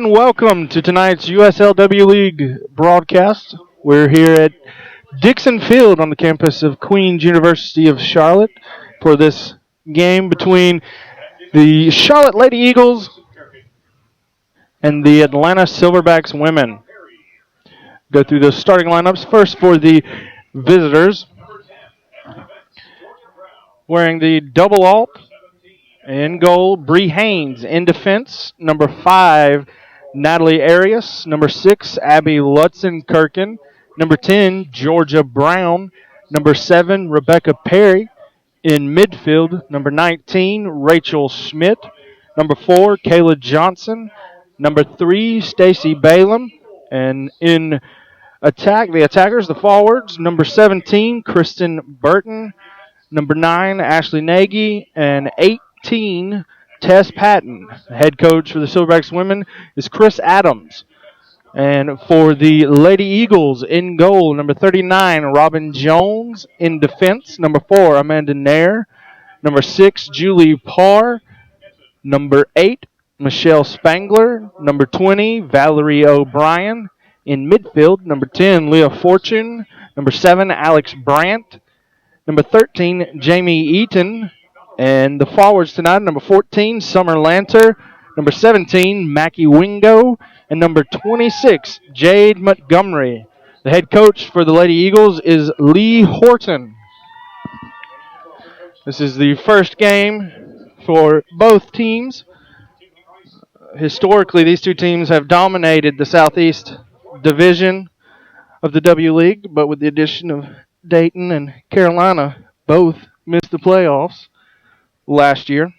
and welcome to tonight's USLW League broadcast. We're here at Dixon Field on the campus of Queen's University of Charlotte for this game between the Charlotte Lady Eagles and the Atlanta Silverbacks women. Go through the starting lineups. First for the visitors, wearing the double alt. In goal, Bree Haynes. In defense, number 5, Natalie Arias. Number 6, Abby Lutzen-Kirken. Number 10, Georgia Brown. Number 7, Rebecca Perry. In midfield, number 19, Rachel Schmidt. Number 4, Kayla Johnson. Number 3, Stacy Balaam. And in attack, the attackers, the forwards, number 17, Kristen Burton. Number 9, Ashley Nagy. And 18, Tess Patton. The head coach for the Silverbacks women is Chris Adams. And for the Lady Eagles, in goal, number 39, Robin Jones. In defense, number 4, Amanda Nair. Number 6, Julie Parr. Number 8, Michelle Spangler. Number 20, Valerie O'Brien. In midfield, number 10, Leah Fortune. Number 7, Alex Brandt. Number 13, Jamie Eaton. And the forwards tonight, number 14, Summer Lanter. Number 17, Mackie Wingo. And number 26, Jade Montgomery. The head coach for the Lady Eagles is Lee Horton. This is the first game for both teams. Historically, these two teams have dominated the Southeast Division of the W League, but with the addition of Dayton and Carolina, both missed the playoffs last year.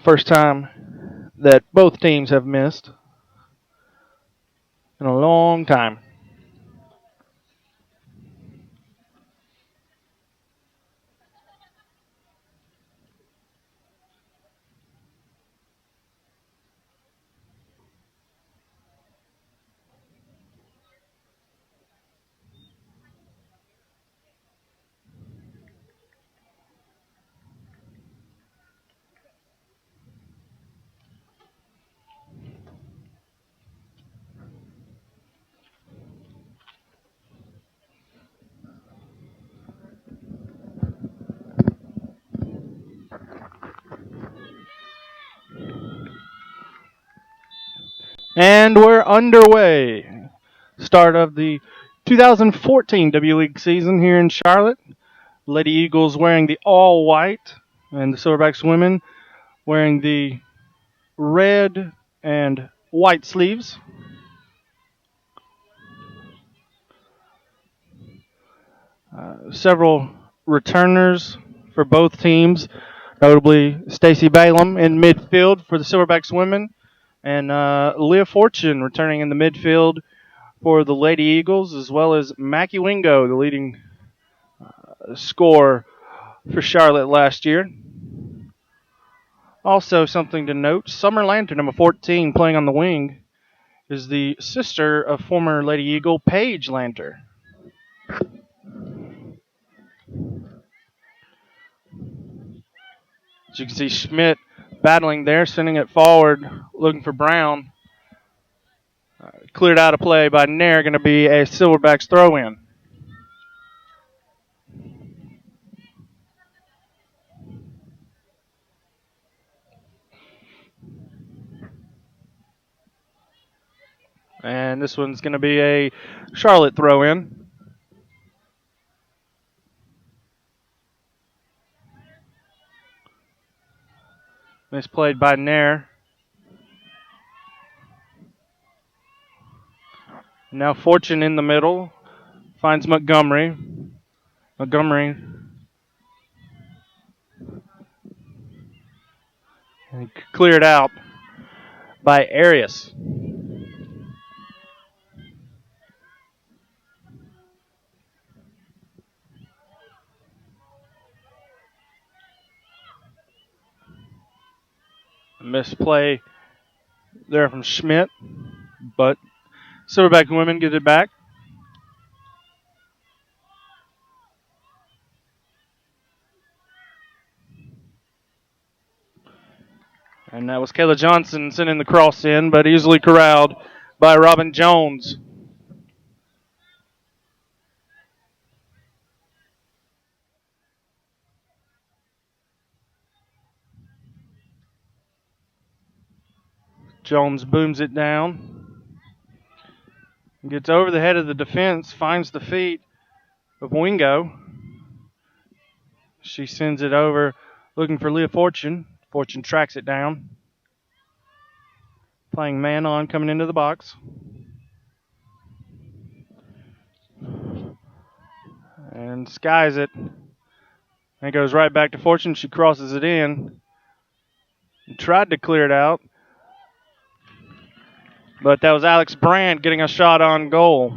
First time that both teams have missed in a long time. And we're underway. Start of the 2014 W League season here in Charlotte. Lady Eagles wearing the all white, and the Silverbacks women wearing the red and white sleeves. Several returners for both teams, notably Stacy Balaam in midfield for the Silverbacks women, and Leah Fortune returning in the midfield for the Lady Eagles, as well as Mackie Wingo, the leading scorer for Charlotte last year. Also, something to note, Summer Lantern, number 14, playing on the wing, is the sister of former Lady Eagle Paige Lanter. As you can see, Schmidt battling there, sending it forward, looking for Brown. Cleared out of play by Nair, going to be a Silverbacks throw-in. And this one's going to be a Charlotte throw-in. Misplayed by Nair. Now Fortune in the middle. Finds Montgomery. Montgomery. And cleared out by Arias. Misplay there from Schmidt, but Silverback women get it back. And that was Kayla Johnson sending the cross in, but easily corralled by Robin Jones. Jones booms it down. Gets over the head of the defense, finds the feet of Wingo. She sends it over looking for Leah Fortune. Fortune tracks it down. Playing man on coming into the box. And skies it. And it goes right back to Fortune. She crosses it in. Tried to clear it out. But that was Alex Brandt getting a shot on goal.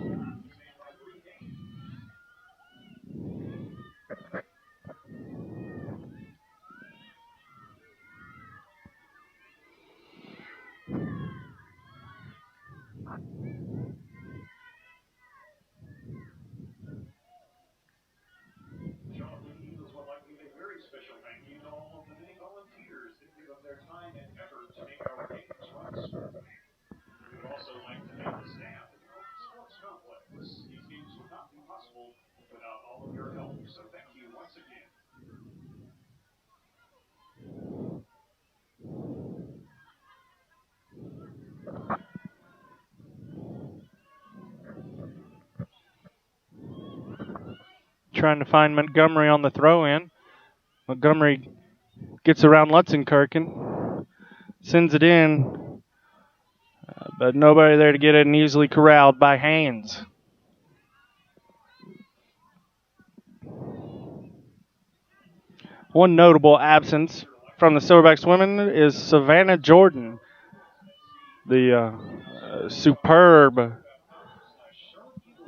Trying to find Montgomery on the throw-in. Montgomery gets around Lutzenkirchen, sends it in, but nobody there to get it, and easily corralled by Haynes. One notable absence from the Silverbacks women is Savannah Jordan, the superb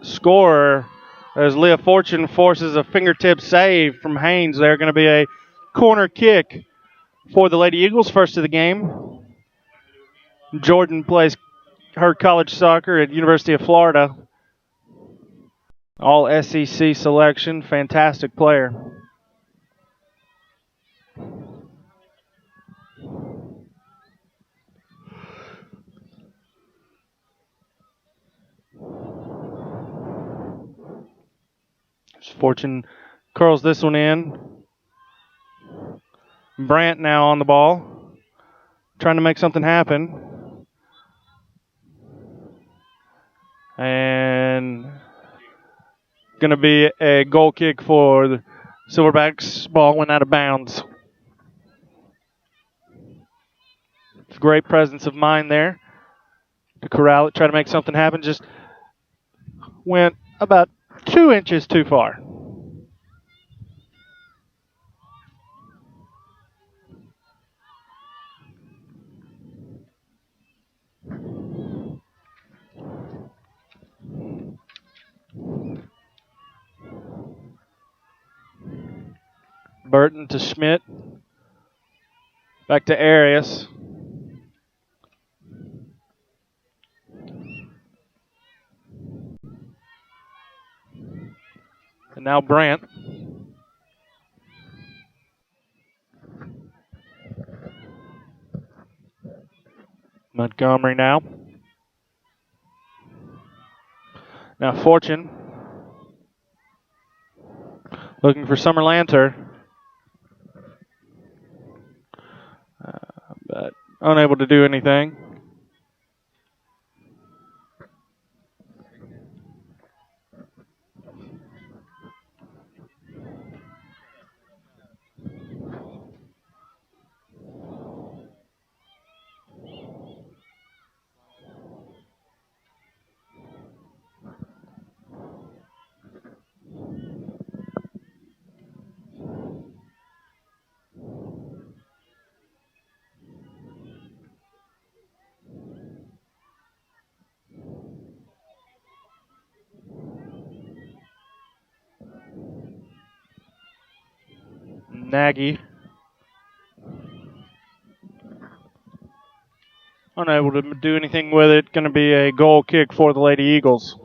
scorer, as Leah Fortune forces a fingertip save from Haynes. They're going to be a corner kick for the Lady Eagles, first of the game. Jordan plays her college soccer at University of Florida. All SEC selection, fantastic player. Fortune curls this one in. Brandt now on the ball, trying to make something happen. And going to be a goal kick for the Silverbacks. Ball went out of bounds. It's a great presence of mind there to corral it, try to make something happen. Just went about 2 inches too far. Burton to Schmidt. Back to Arias. And now Brandt. Montgomery now. Now Fortune. Looking for Summer Lanter. But unable to do anything. Nagy. Unable to do anything with it. Going to be a goal kick for the Lady Eagles.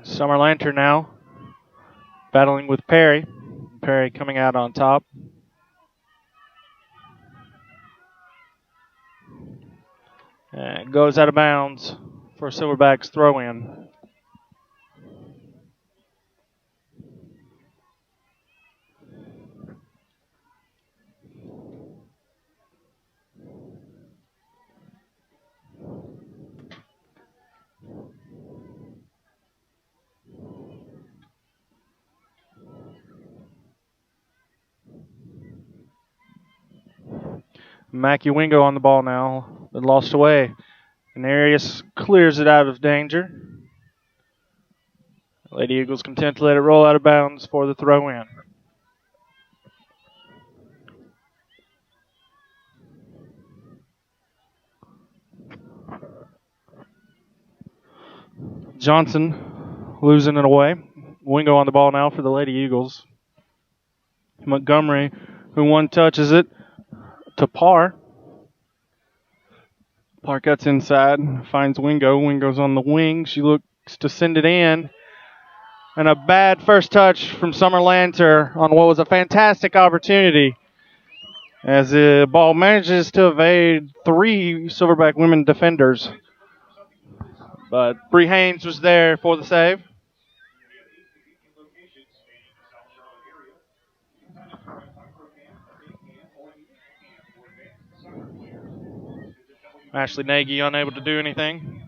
Summer Lantern now battling with Perry. Perry coming out on top. And goes out of bounds for Silverback's throw in. Mackie Wingo on the ball now, but lost away. And Arias clears it out of danger. Lady Eagles content to let it roll out of bounds for the throw in. Johnson losing it away. Wingo on the ball now for the Lady Eagles. Montgomery, who one touches it to Parr. Parr cuts inside, finds Wingo. Wingo's on the wing. She looks to send it in. And a bad first touch from Summer Lanter on what was a fantastic opportunity as the ball manages to evade 3 Silverback women defenders. But Bree Haynes was there for the save. Ashley Nagy unable to do anything.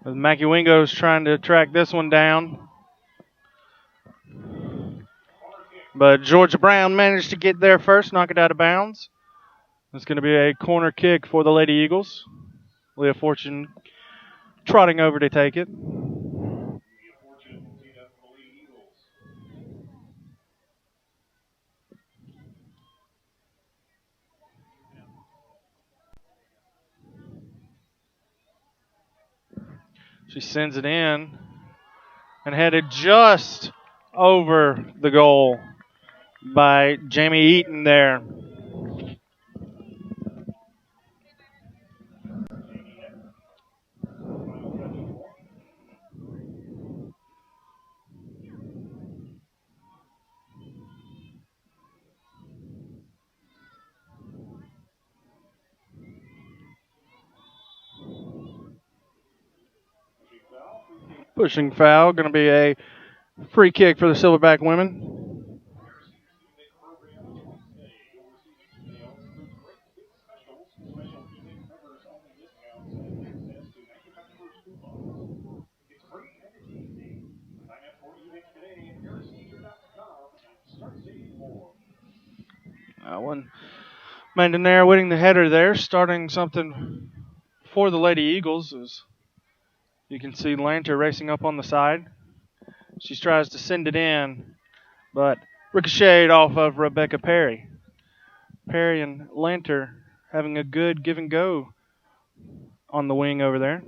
As Mackie Wingo's trying to track this one down. But Georgia Brown managed to get there first, knock it out of bounds. It's going to be a corner kick for the Lady Eagles. Leah Fortune trotting over to take it. She sends it in and headed just over the goal by Jamie Eaton there. Pushing foul, going to be a free kick for the Silverback women. One Mandonair winning the header there, starting something for the Lady Eagles. As you can see Lanter racing up on the side. She tries to send it in, but ricocheted off of Rebecca Perry. Perry and Lanter having a good give and go on the wing over there.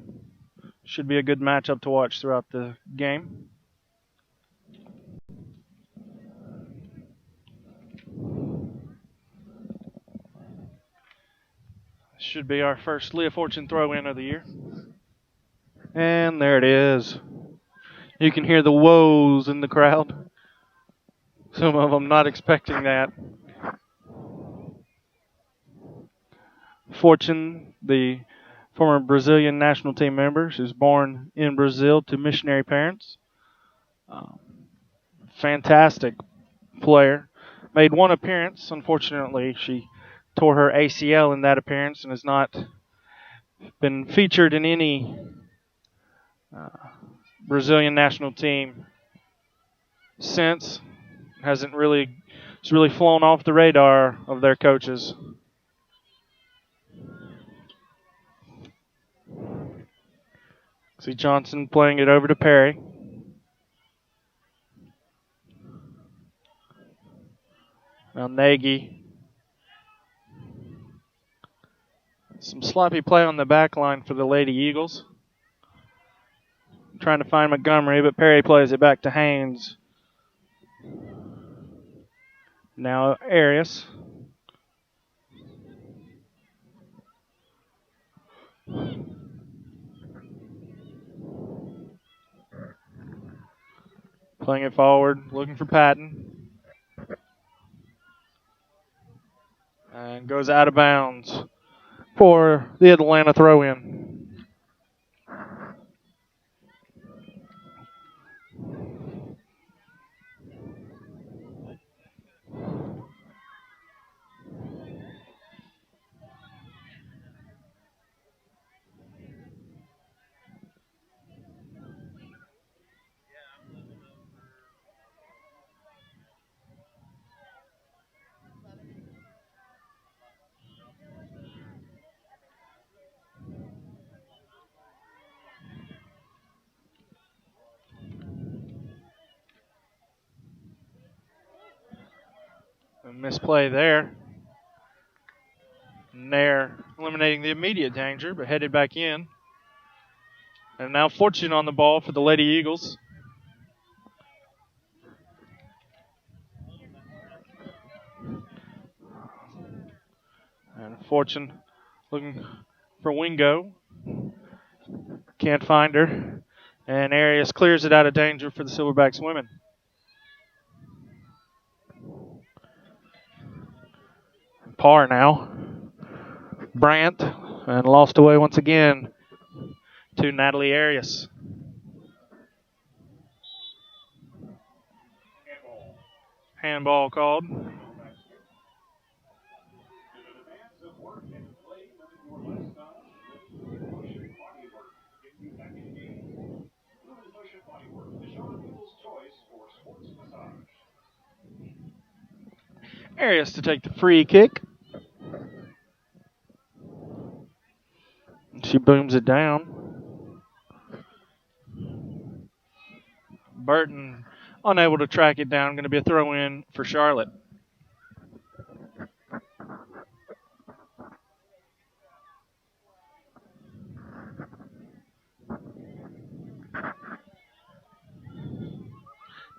Should be a good matchup to watch throughout the game. Should be our first Leah Fortune throw-in of the year. And there it is. You can hear the woes in the crowd. Some of them not expecting that. Fortune, the former Brazilian national team member, she was born in Brazil to missionary parents. Fantastic player. Made one appearance. Unfortunately, she tore her ACL in that appearance and has not been featured in any Brazilian national team since. It's really flown off the radar of their coaches. See Johnson playing it over to Perry. Now Nagy. Some sloppy play on the back line for the Lady Eagles. Trying to find Montgomery, but Perry plays it back to Haynes. Now Arias. Playing it forward, looking for Patton. And goes out of bounds for the Atlanta throw-in. A misplay there. Nair eliminating the immediate danger, but headed back in. And now Fortune on the ball for the Lady Eagles. And Fortune looking for Wingo. Can't find her. And Arias clears it out of danger for the Silverbacks women. Par now. Brandt. And lost away once again to Natalie Arias. Handball called. Arias to take the free kick. She booms it down. Burton unable to track it down. Going to be a throw in for Charlotte.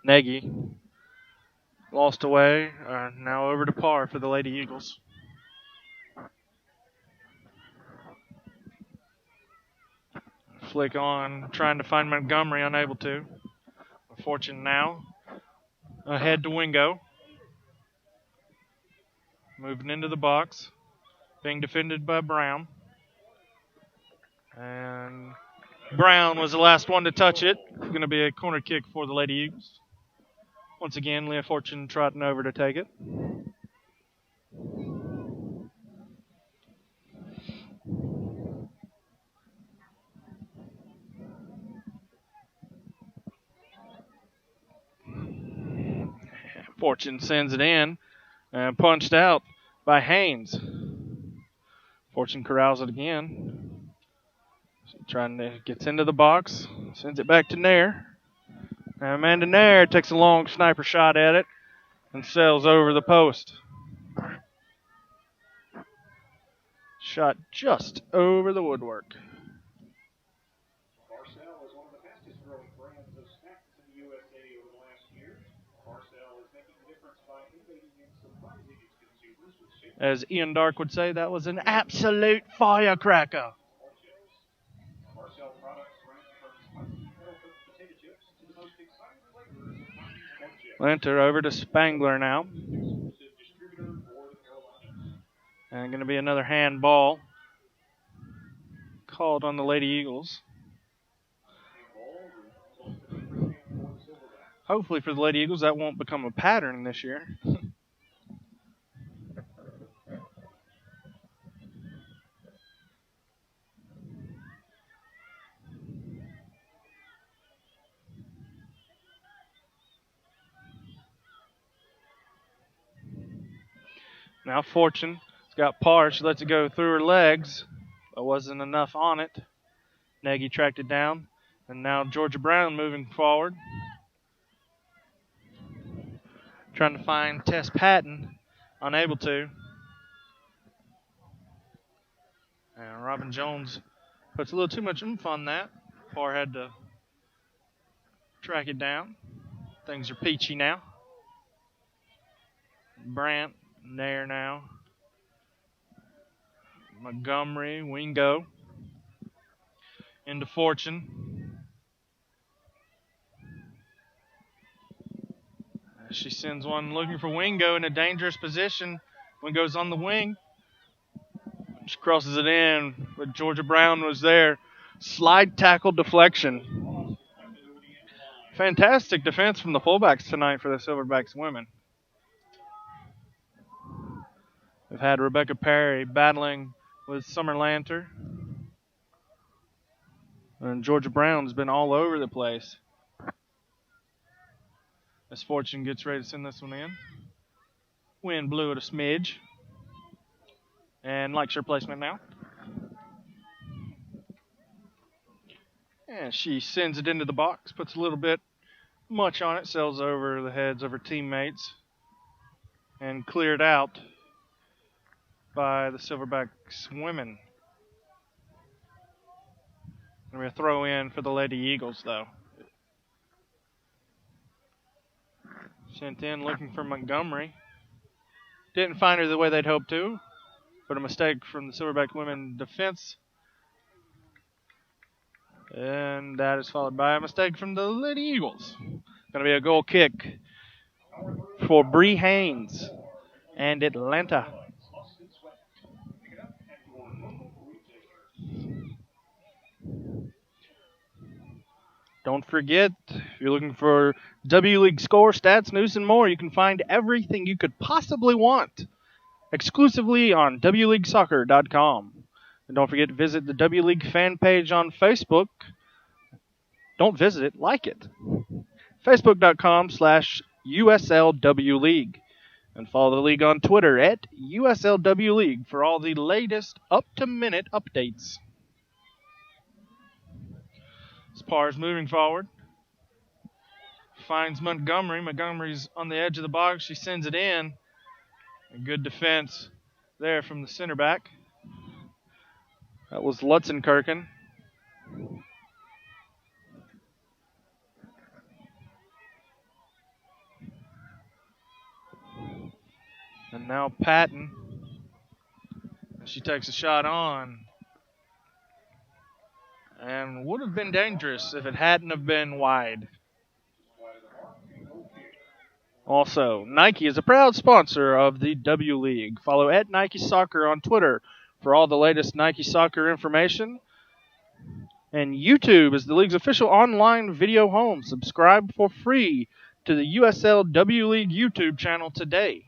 Nagy lost away. Now over to par for the Lady Eagles. Flick on, trying to find Montgomery, unable to. Fortune now ahead to Wingo. Moving into the box. Being defended by Brown. And Brown was the last one to touch it. Going to be a corner kick for the Lady Eagles. Once again, Leah Fortune trotting over to take it. Fortune sends it in and punched out by Haynes. Fortune corrals it again. Trying to gets into the box, sends it back to Nair. And Amanda Nair takes a long sniper shot at it and sails over the post. Shot just over the woodwork. Barcel is one of the fastest growing brands of snacks in the USA over the last year. Barcel is making a difference by innovating and surprising its consumers with shapes. As Ian Dark would say, that was an absolute firecracker. Barcel products range from spicy kettle-cooked potato chips to the most exciting flavors of honey corn chips. Linter over to Spangler now. Exclusive distributor for the Carolinas. And going to be another handball called on the Lady Eagles. Hopefully for the Lady Eagles, that won't become a pattern this year. Now Fortune's got par. She lets it go through her legs, but wasn't enough on it. Nagy tracked it down. And now Georgia Brown moving forward. Trying to find Tess Patton. unable to. And Robin Jones puts a little too much oomph on that. Parr had to track it down. Things are peachy now. Brandt there now. Montgomery, Wingo. Into Fortune. She sends one looking for Wingo in a dangerous position. Wingo's on the wing. She crosses it in, but Georgia Brown was there. Slide tackle deflection. Fantastic defense from the fullbacks tonight for the Silverbacks women. We've had Rebecca Perry battling with Summer Lanter. And Georgia Brown's been all over the place. As Fortune gets ready to send this one in. Wind blew it a smidge. And likes her placement now. And she sends it into the box, puts a little bit much on it, sails over the heads of her teammates, and cleared out by the Silverbacks women. We're going to throw in for the Lady Eagles, though. Sent in looking for Montgomery. Didn't find her the way they'd hoped to, but a mistake from the Silverback women defense. And that is followed by a mistake from the Lady Eagles. Going to be a goal kick for Bree Haynes and Atlanta. Don't forget, if you're looking for W League score, stats, news, and more, you can find everything you could possibly want exclusively on WLeagueSoccer.com. And don't forget to visit the W League fan page on Facebook. Don't visit it, like it. Facebook.com/USLW League. And follow the league on Twitter at USLW League for all the latest up-to-minute updates. Parr's moving forward. Finds Montgomery. Montgomery's on the edge of the box. She sends it in. A good defense there from the center back. That was Lutzenkirchen. And now Patton. She takes a shot on. And would have been dangerous if it hadn't have been wide. Also, Nike is a proud sponsor of the W League. Follow at Nike Soccer on Twitter for all the latest Nike Soccer information. And YouTube is the league's official online video home. Subscribe for free to the USL W League YouTube channel today.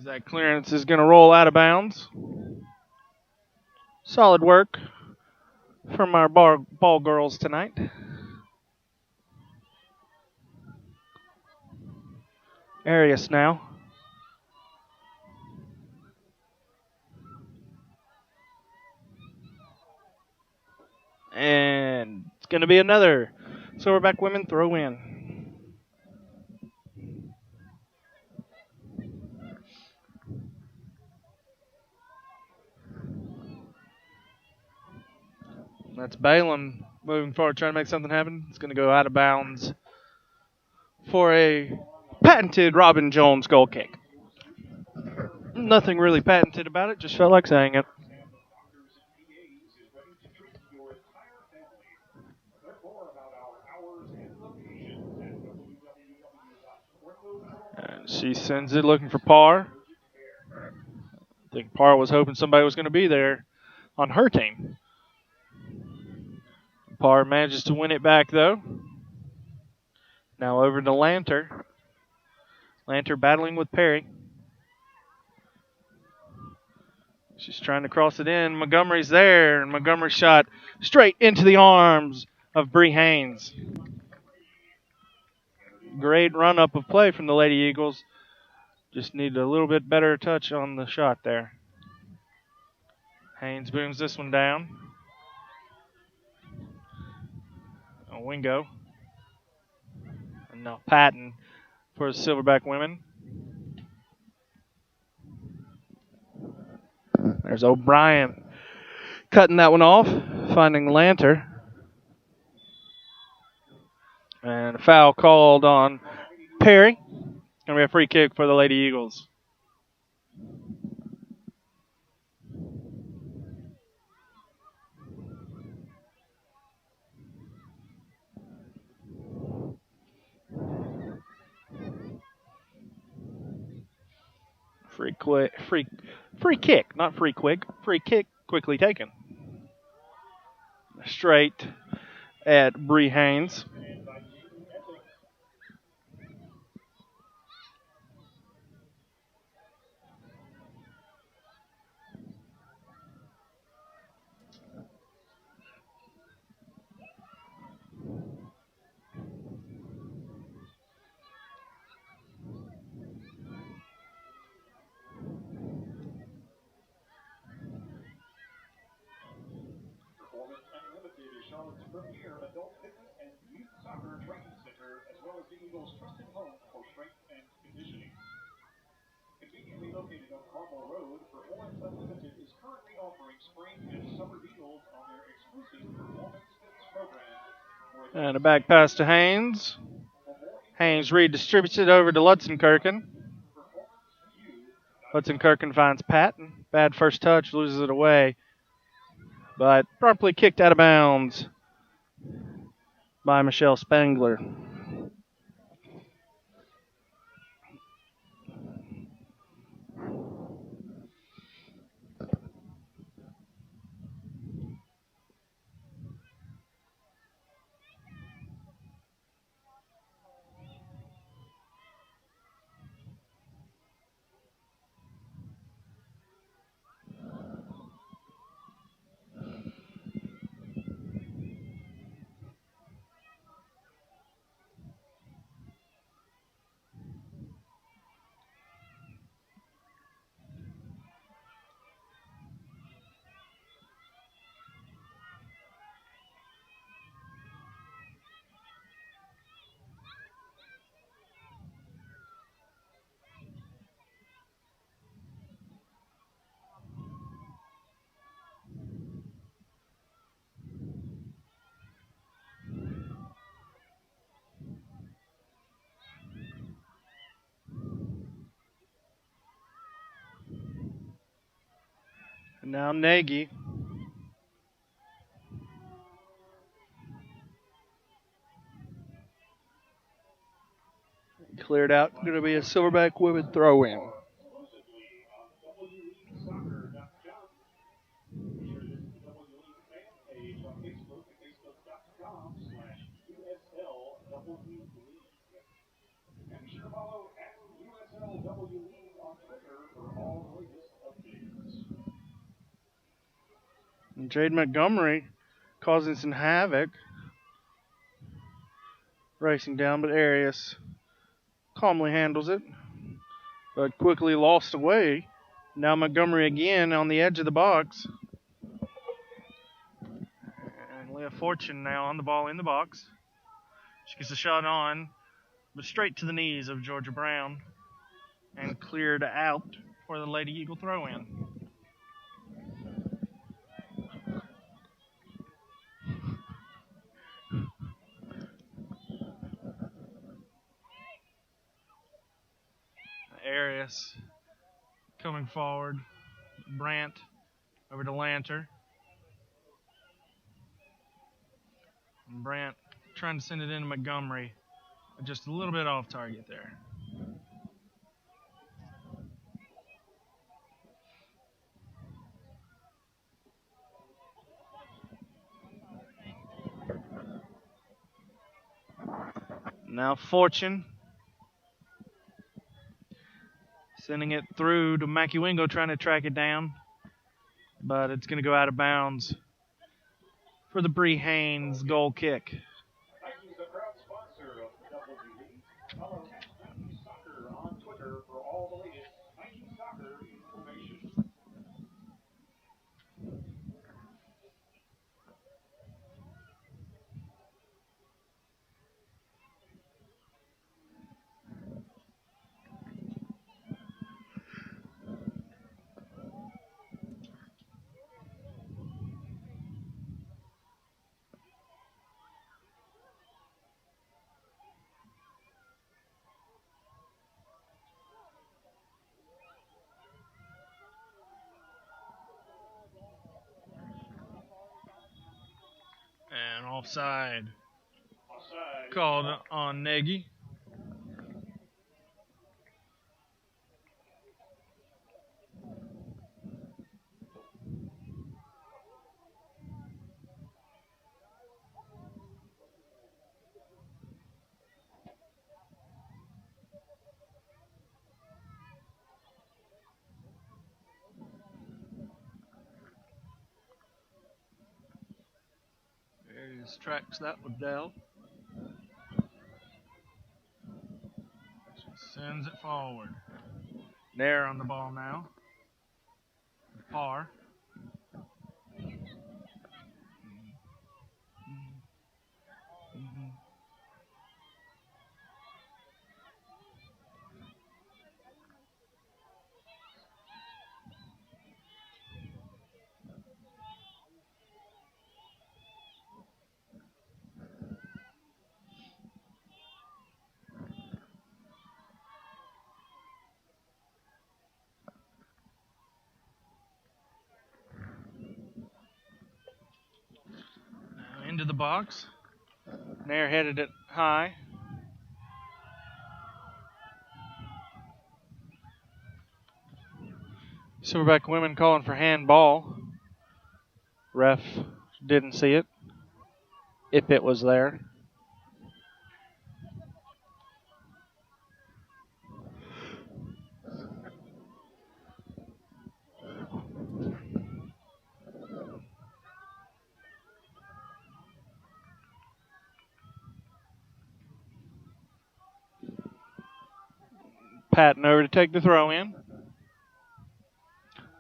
That clearance is going to roll out of bounds. Solid work from our ball girls tonight. Arias now. And it's going to be another Silverback women throw in. That's Balaam moving forward, trying to make something happen. It's going to go out of bounds for a patented Robin Jones goal kick. Nothing really patented about it, just felt like saying it. And she sends it looking for Parr. I think Parr was hoping somebody was going to be there on her team. Parr manages to win it back, though. Now over to Lanter. Lanter battling with Perry. She's trying to cross it in. Montgomery's there, and Montgomery shot straight into the arms of Bree Haynes. Great run-up of play from the Lady Eagles. Just need a little bit better touch on the shot there. Haynes booms this one down. Wingo. And now Patton for the Silverback women. There's O'Brien cutting that one off, finding Lanter. And a foul called on Perry. Going to be a free kick for the Lady Eagles. Free kick, not free quick. Free kick quickly taken. Straight at Bree Haynes. Performance Unlimited is Charlotte's premier adult fitness and youth soccer training center, as well as the Eagles' trusted home for strength and conditioning. Conveniently located on Carmel Road, Performance Unlimited is currently offering spring and summer deals on their exclusive performance fitness program. And a back pass to Haynes. Haynes redistributes it over to Lutzenkirchen. Lutzenkirchen finds Patton. Bad first touch, loses it away. But promptly kicked out of bounds by Michelle Spangler. And now Nagy. Cleared out. Going to be a Silverback women throw-in. And be sure to follow @USLW League on Twitter for all the latest updates. And Jade Montgomery causing some havoc. Racing down, but Arias calmly handles it. But quickly lost away. Now Montgomery again on the edge of the box. And Leah Fortune now on the ball in the box. She gets a shot on, but straight to the knees of Georgia Brown. And cleared out for the Lady Eagle throw-in. Arias coming forward. Brandt over to Lanter. And Brandt trying to send it into Montgomery. Just a little bit off target there. Now Fortune sending it through to Makiwingo, trying to track it down. But it's going to go out of bounds for the Bree Haynes goal kick. Nike is a proud sponsor of the WD. Follow Nike Soccer on Twitter for all the latest Nike Soccer information. And offside Offside. called on Nagy. Arias tracks that with Dell. She sends it forward. Nair on the ball now. Parr. Now into the box. Nair headed it high. Silverback women calling for handball. Ref didn't see it. If it was there. Patton over to take the throw in.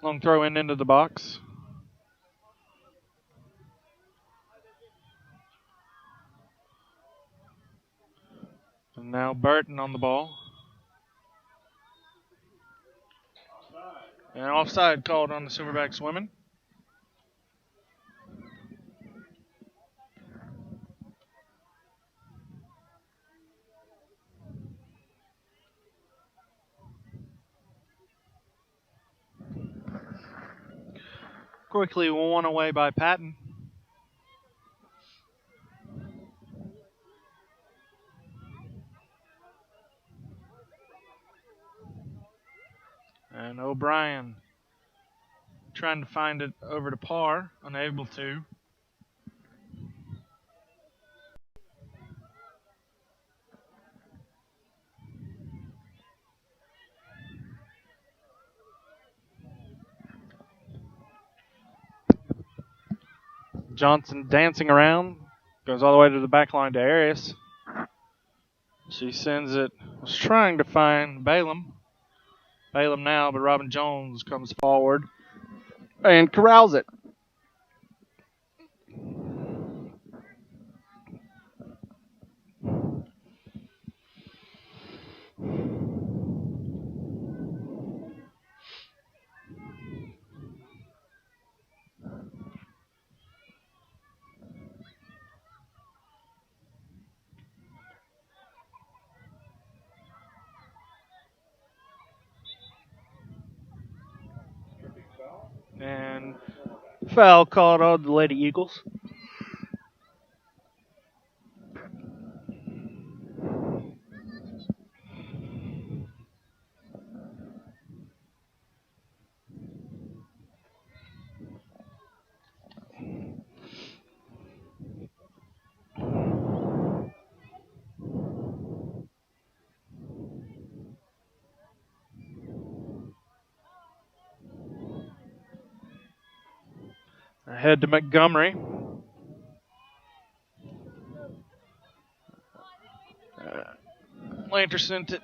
Long throw in into the box. And now Burton on the ball. And offside called on the Silverbacks women. Quickly won away by Patton. And O'Brien trying to find it over to Parr, unable to. Johnson dancing around, goes all the way to the back line to Arias. She sends it, was trying to find Balaam. Balaam now, but Robin Jones comes forward and corrals it. And foul called on the Lady Eagles. Ahead to Montgomery. Lanter sent it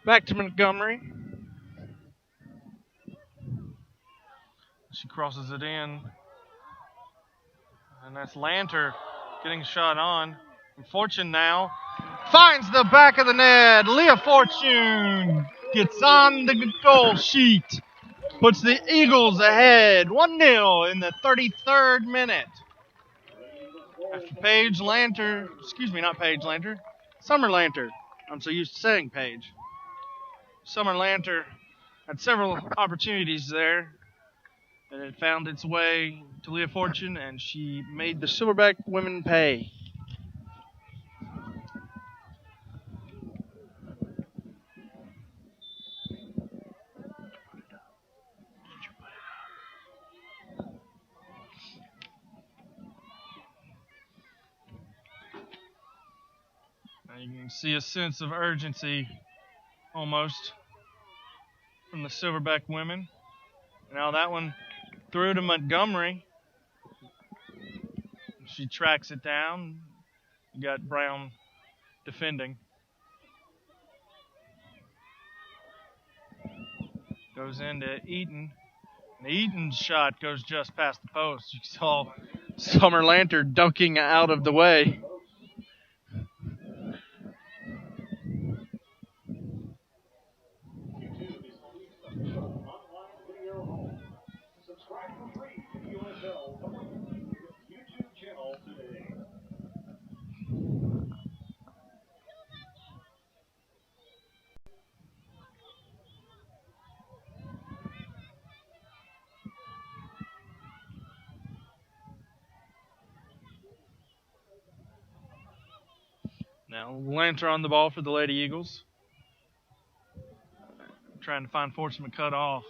back to Montgomery. She crosses it in. And that's Lanter getting shot on. And Fortune now finds the back of the net. Leah Fortune gets on the goal sheet. Puts the Eagles ahead 1-0 in the 33rd minute. After Paige Lanter, not Paige Lanter, Summer Lanter. I'm so used to saying Paige. Summer Lanter had several opportunities there. And it found its way to Leah Fortune, and she made the Silverback women pay. Now you can see a sense of urgency almost from the Silverback women. Now that one through to Montgomery. She tracks it down. You got Brown defending. Goes into Eaton. And Eaton's shot goes just past the post. You saw Summer Lantern dunking out of the way. YouTube is the league's official online video home. Subscribe for free to the USL YouTube channel today. Now Lantern on the ball for the Lady Eagles. Trying to find Fortune to cut off.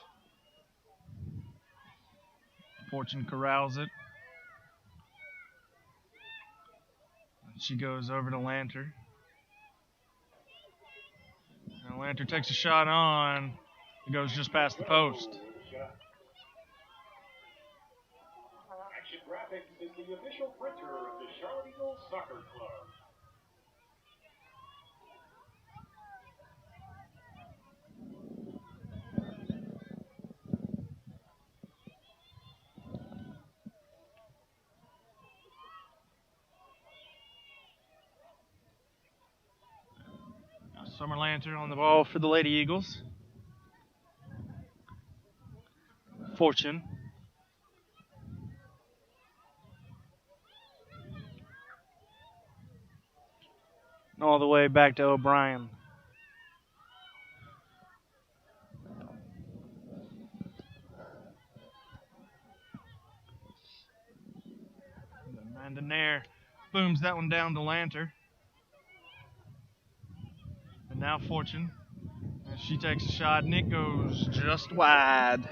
Fortune corrals it. She goes over to Lantern. Now Lantern takes a shot on. It goes just past the post. Action Graphics is the official printer of the Charlotte Eagles Soccer Club. Now Summer Lantern on the ball for the Lady Eagles. Fortune. All the way back to O'Brien. Amanda Nair booms that one down to Lantern. And now Fortune. And she takes a shot and it goes just wide.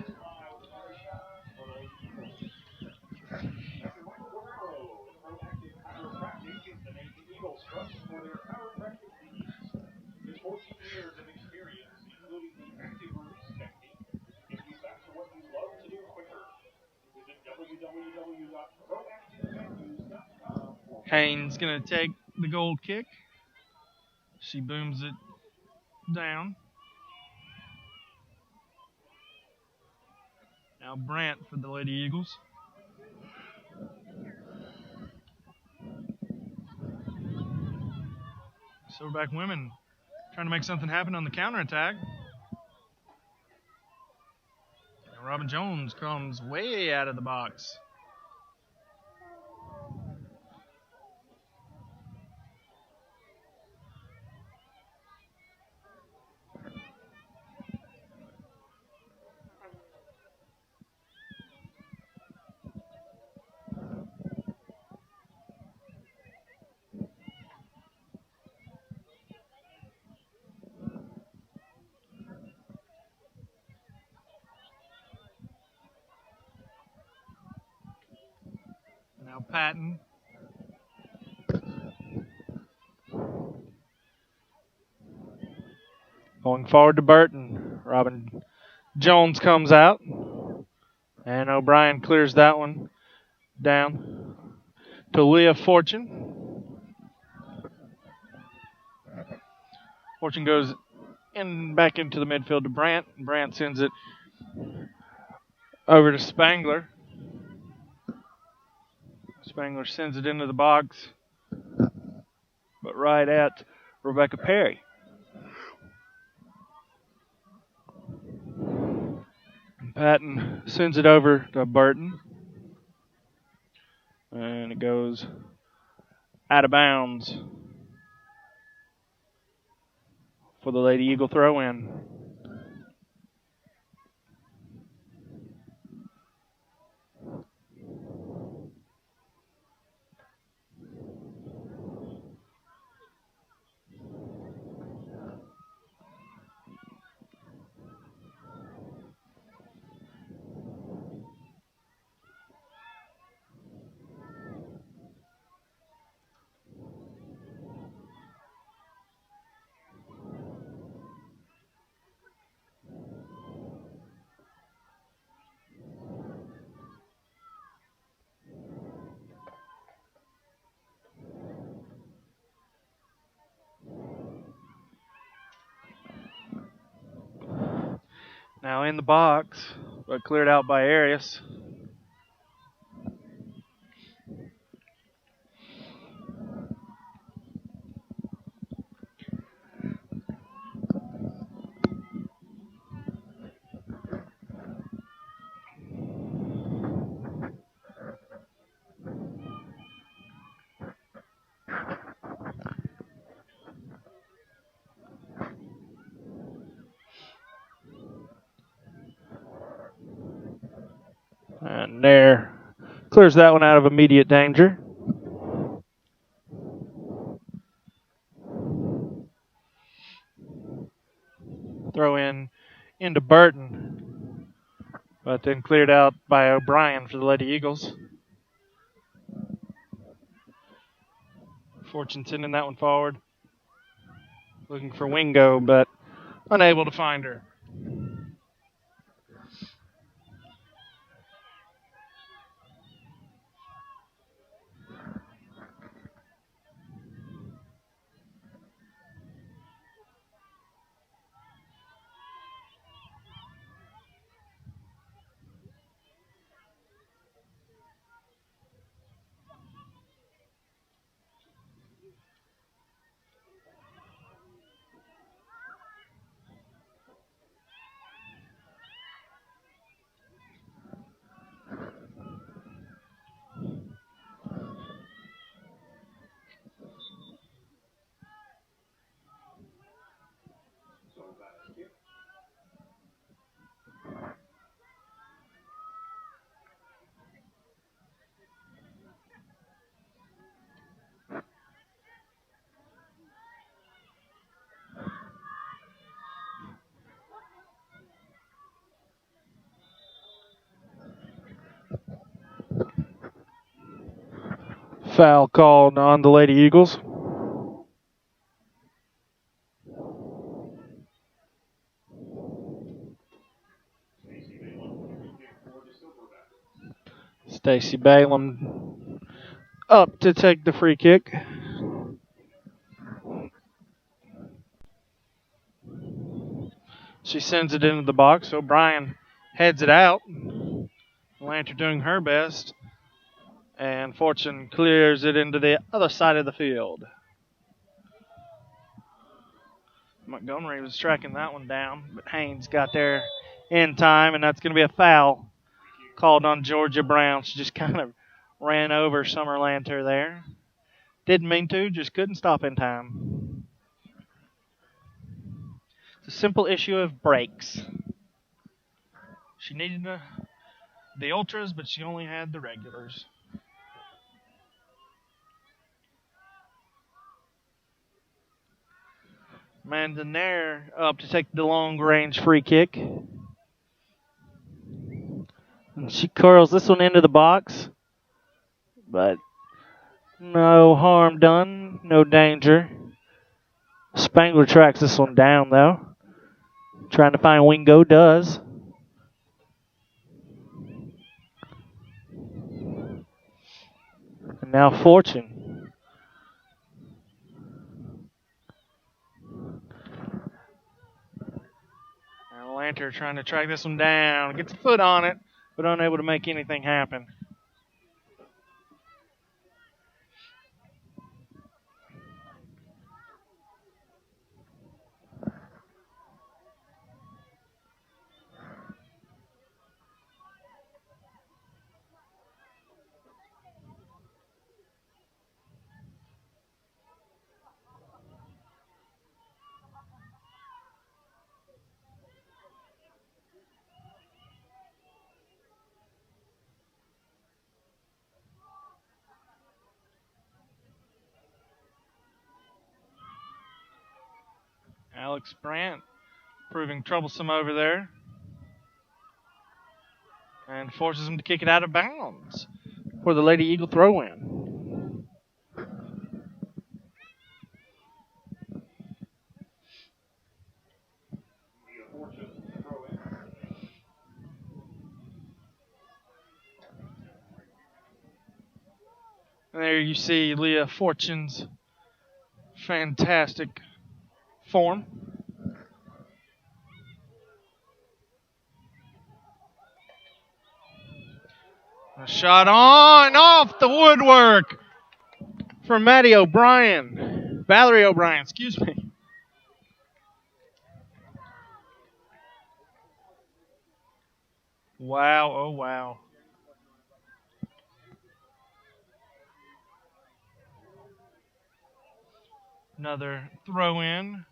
Eagles trust for their chiropractic needs. His 14 years of experience, including the active release technique, gets you back to what you love to do quicker. Visit www.proactivevenues.com. Haynes gonna take the gold kick. She booms it down. Now Brandt for the Lady Eagles. Silverback women trying to make something happen on the counterattack. And Robin Jones comes way out of the box. Now Patton. Going forward to Burton. Robin Jones comes out. And O'Brien clears that one down to Leah Fortune. Fortune goes in back into the midfield to Brandt. Brandt sends it over to Spangler. Spangler sends it into the box, but right at Rebecca Perry. Patton sends it over to Burton, and it goes out of bounds for the Lady Eagle throw-in. Now in the box, but cleared out by Arias. And there, clears that one out of immediate danger. Throw in into Burton, but then cleared out by O'Brien for the Lady Eagles. Fortune sending that one forward. Looking for Wingo, but unable to find her. Foul called on the Lady Eagles. Stacy Balaam up to take the free kick. She sends it into the box. O'Brien heads it out. Lanter doing her best. And Fortune clears it into the other side of the field. Montgomery was tracking that one down, but Haynes got there in time, and that's going to be a foul called on Georgia Brown. She just kind of ran over Summer Lanter there. Didn't mean to, just couldn't stop in time. It's a simple issue of brakes. She needed the ultras, but she only had the regulars. Mandonaire up to take the long-range free kick. And she curls this one into the box. But no harm done, no danger. Spangler tracks this one down, though. Trying to find Wingo, does. And now Fortune. Lanter trying to track this one down. Gets a foot on it, but unable to make anything happen. Alex Brandt proving troublesome over there. And forces him to kick it out of bounds for the Lady Eagle throw-in. And there you see Leah Fortune's fantastic form. shot on off the woodwork from Maddie O'Brien. Valerie O'Brien, excuse me. Wow, oh wow. Another throw in.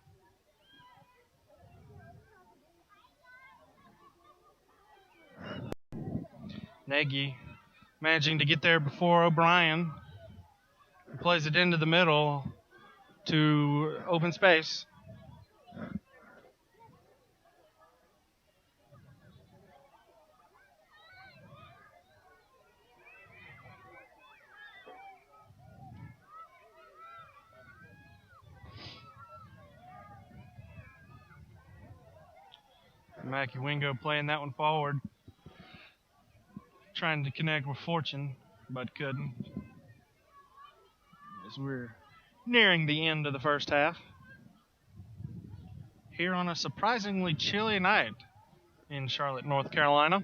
Nagy managing to get there before O'Brien. He plays it into the middle to open space. Mackie Wingo playing that one forward. Trying to connect with Fortune, but couldn't. As we're nearing the end of the first half. Here on a surprisingly chilly night in Charlotte, North Carolina.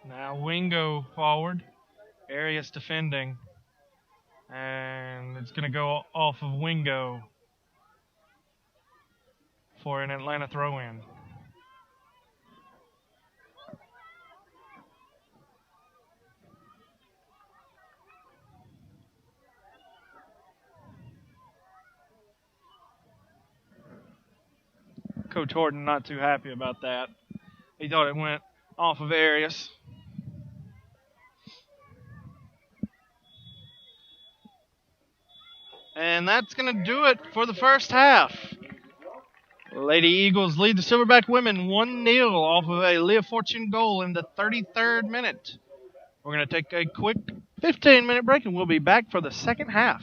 Now Wingo forward, Arias defending, and it's going to go off of Wingo for an Atlanta throw-in. Coach Horton not too happy about that. He thought it went off of Arias. And that's going to do it for the first half. Lady Eagles lead the Silverback women 1-0 off of a Leah Fortune goal in the 33rd minute. We're going to take a quick 15-minute break, and we'll be back for the second half.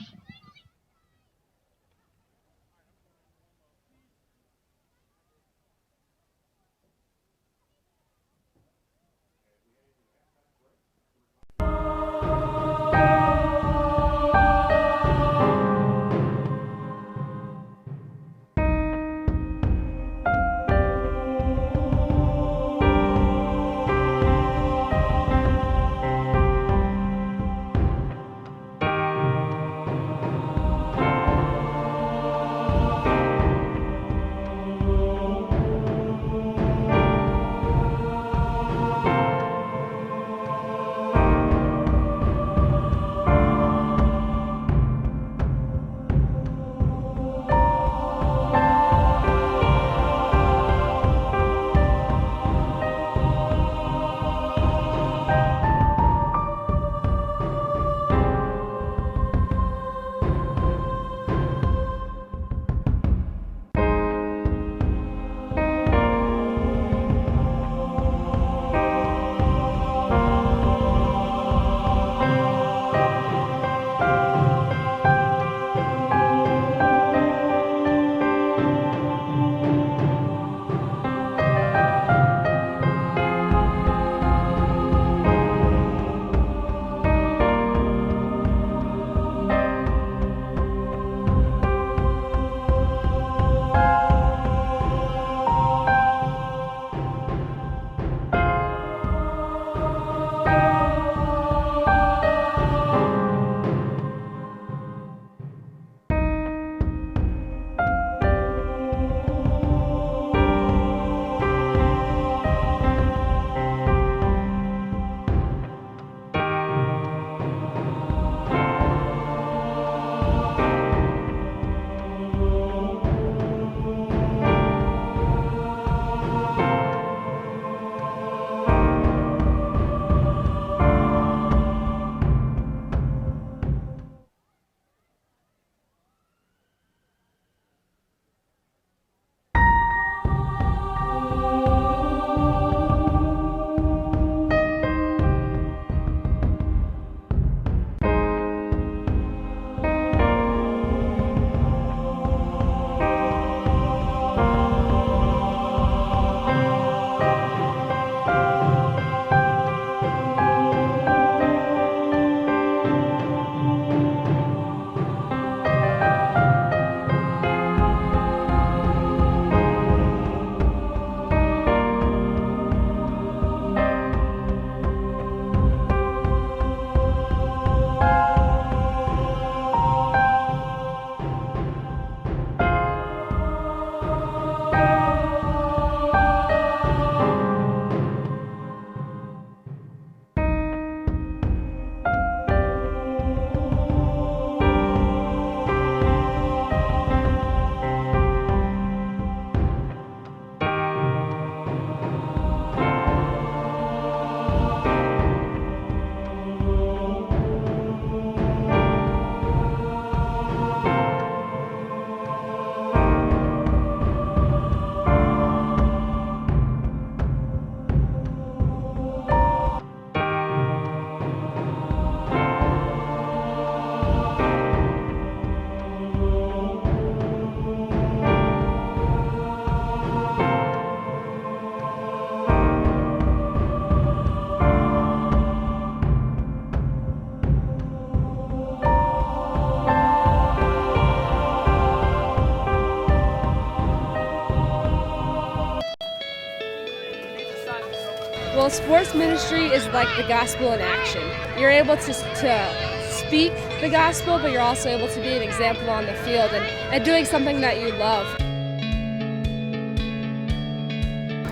Well, sports ministry is like the gospel in action. You're able to speak the gospel, but you're also able to be an example on the field and doing something that you love.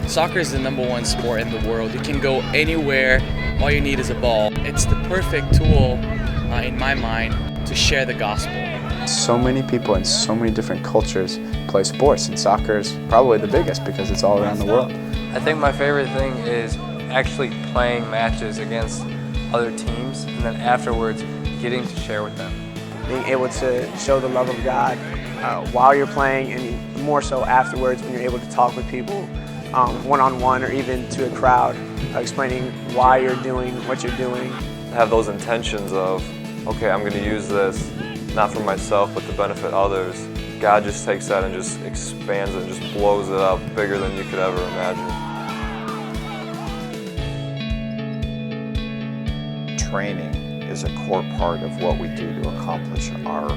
Soccer is the #1 sport in the world. You can go anywhere, all you need is a ball. It's the perfect tool, in my mind, to share the gospel. So many people in so many different cultures play sports, and soccer is probably the biggest because it's all around the world. I think my favorite thing is actually playing matches against other teams, and then afterwards getting to share with them. Being able to show the love of God while you're playing, and more so afterwards when you're able to talk with people one-on-one or even to a crowd, explaining why you're doing what you're doing. Have those intentions of, okay, I'm going to use this not for myself but to benefit others. God just takes that and just expands it and just blows it up bigger than you could ever imagine. Training is a core part of what we do to accomplish our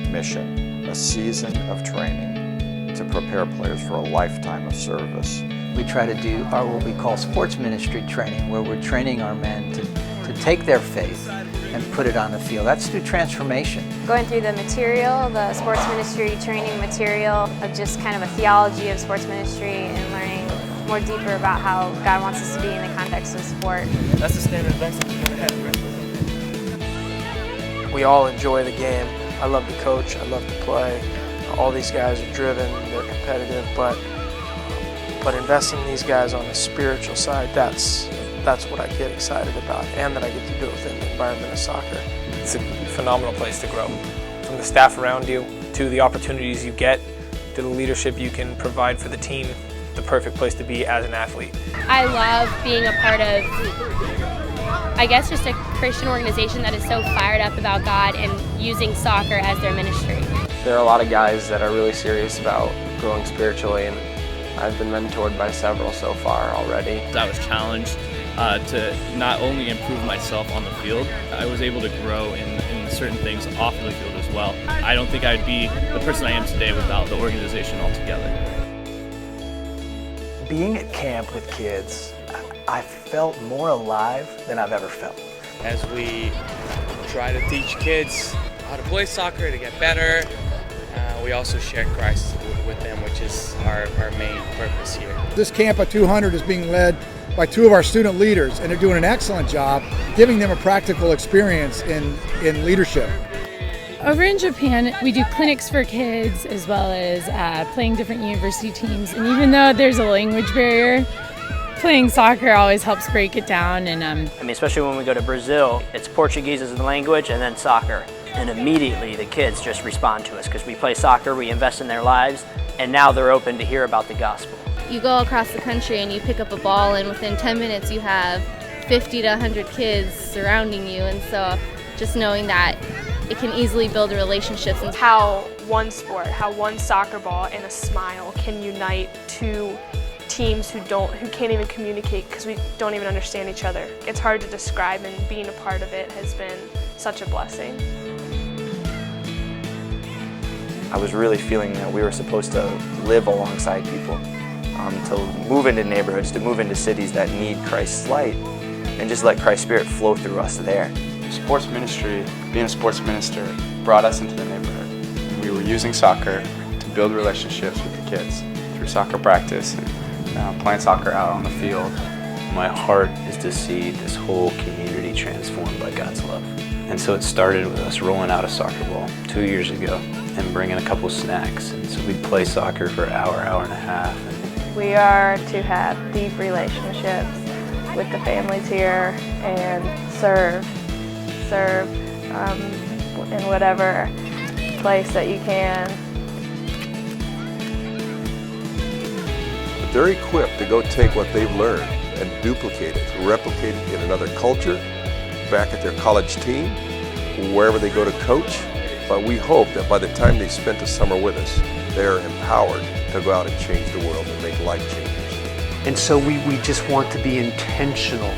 mission, a season of training to prepare players for a lifetime of service. We try to do what we call sports ministry training, where we're training our men to take their faith and put it on the field. That's through transformation. Going through the material, the sports ministry training material, of just kind of a theology of sports ministry and learning more deeper about how God wants us to be in the context of sport. That's the standard advice that you're going to have. We all enjoy the game. I love to coach, I love to play. All these guys are driven, they're competitive, but investing in these guys on the spiritual side, that's what I get excited about, and that I get to do it within the environment of soccer. It's a phenomenal place to grow. From the staff around you, to the opportunities you get, to the leadership you can provide for the team, the perfect place to be as an athlete. I love being a part of, I guess, just a Christian organization that is so fired up about God and using soccer as their ministry. There are a lot of guys that are really serious about growing spiritually, and I've been mentored by several so far already. I was challenged to not only improve myself on the field, I was able to grow in certain things off of the field as well. I don't think I'd be the person I am today without the organization altogether. Being at camp with kids, I felt more alive than I've ever felt. As we try to teach kids how to play soccer, to get better, we also share Christ with them, which is our main purpose here. This Camp of 200 is being led by two of our student leaders, and they're doing an excellent job giving them a practical experience in leadership. Over in Japan, we do clinics for kids as well as playing different university teams. And even though there's a language barrier, playing soccer always helps break it down. And especially when we go to Brazil, it's Portuguese as the language and then soccer. And immediately the kids just respond to us because we play soccer, we invest in their lives, and now they're open to hear about the gospel. You go across the country and you pick up a ball, and within 10 minutes you have 50 to 100 kids surrounding you, and so just knowing that it can easily build relationships. And how one sport, how one soccer ball and a smile can unite two teams who can't even communicate because we don't even understand each other. It's hard to describe, and being a part of it has been such a blessing. I was really feeling that we were supposed to live alongside people, to move into neighborhoods, to move into cities that need Christ's light, and just let Christ's Spirit flow through us there. Sports ministry, being a sports minister, brought us into the neighborhood. And we were using soccer to build relationships with the kids through soccer practice and playing soccer out on the field. My heart is to see this whole community transformed by God's love. And so it started with us rolling out a soccer ball 2 years ago and bringing a couple snacks. And so we'd play soccer for an hour, hour and a half. We are to have deep relationships with the families here and serve in whatever place that you can. They're equipped to go take what they've learned and duplicate it, replicate it in another culture, back at their college team, wherever they go to coach. But we hope that by the time they spent the summer with us, they're empowered to go out and change the world and make life changes. And so we just want to be intentional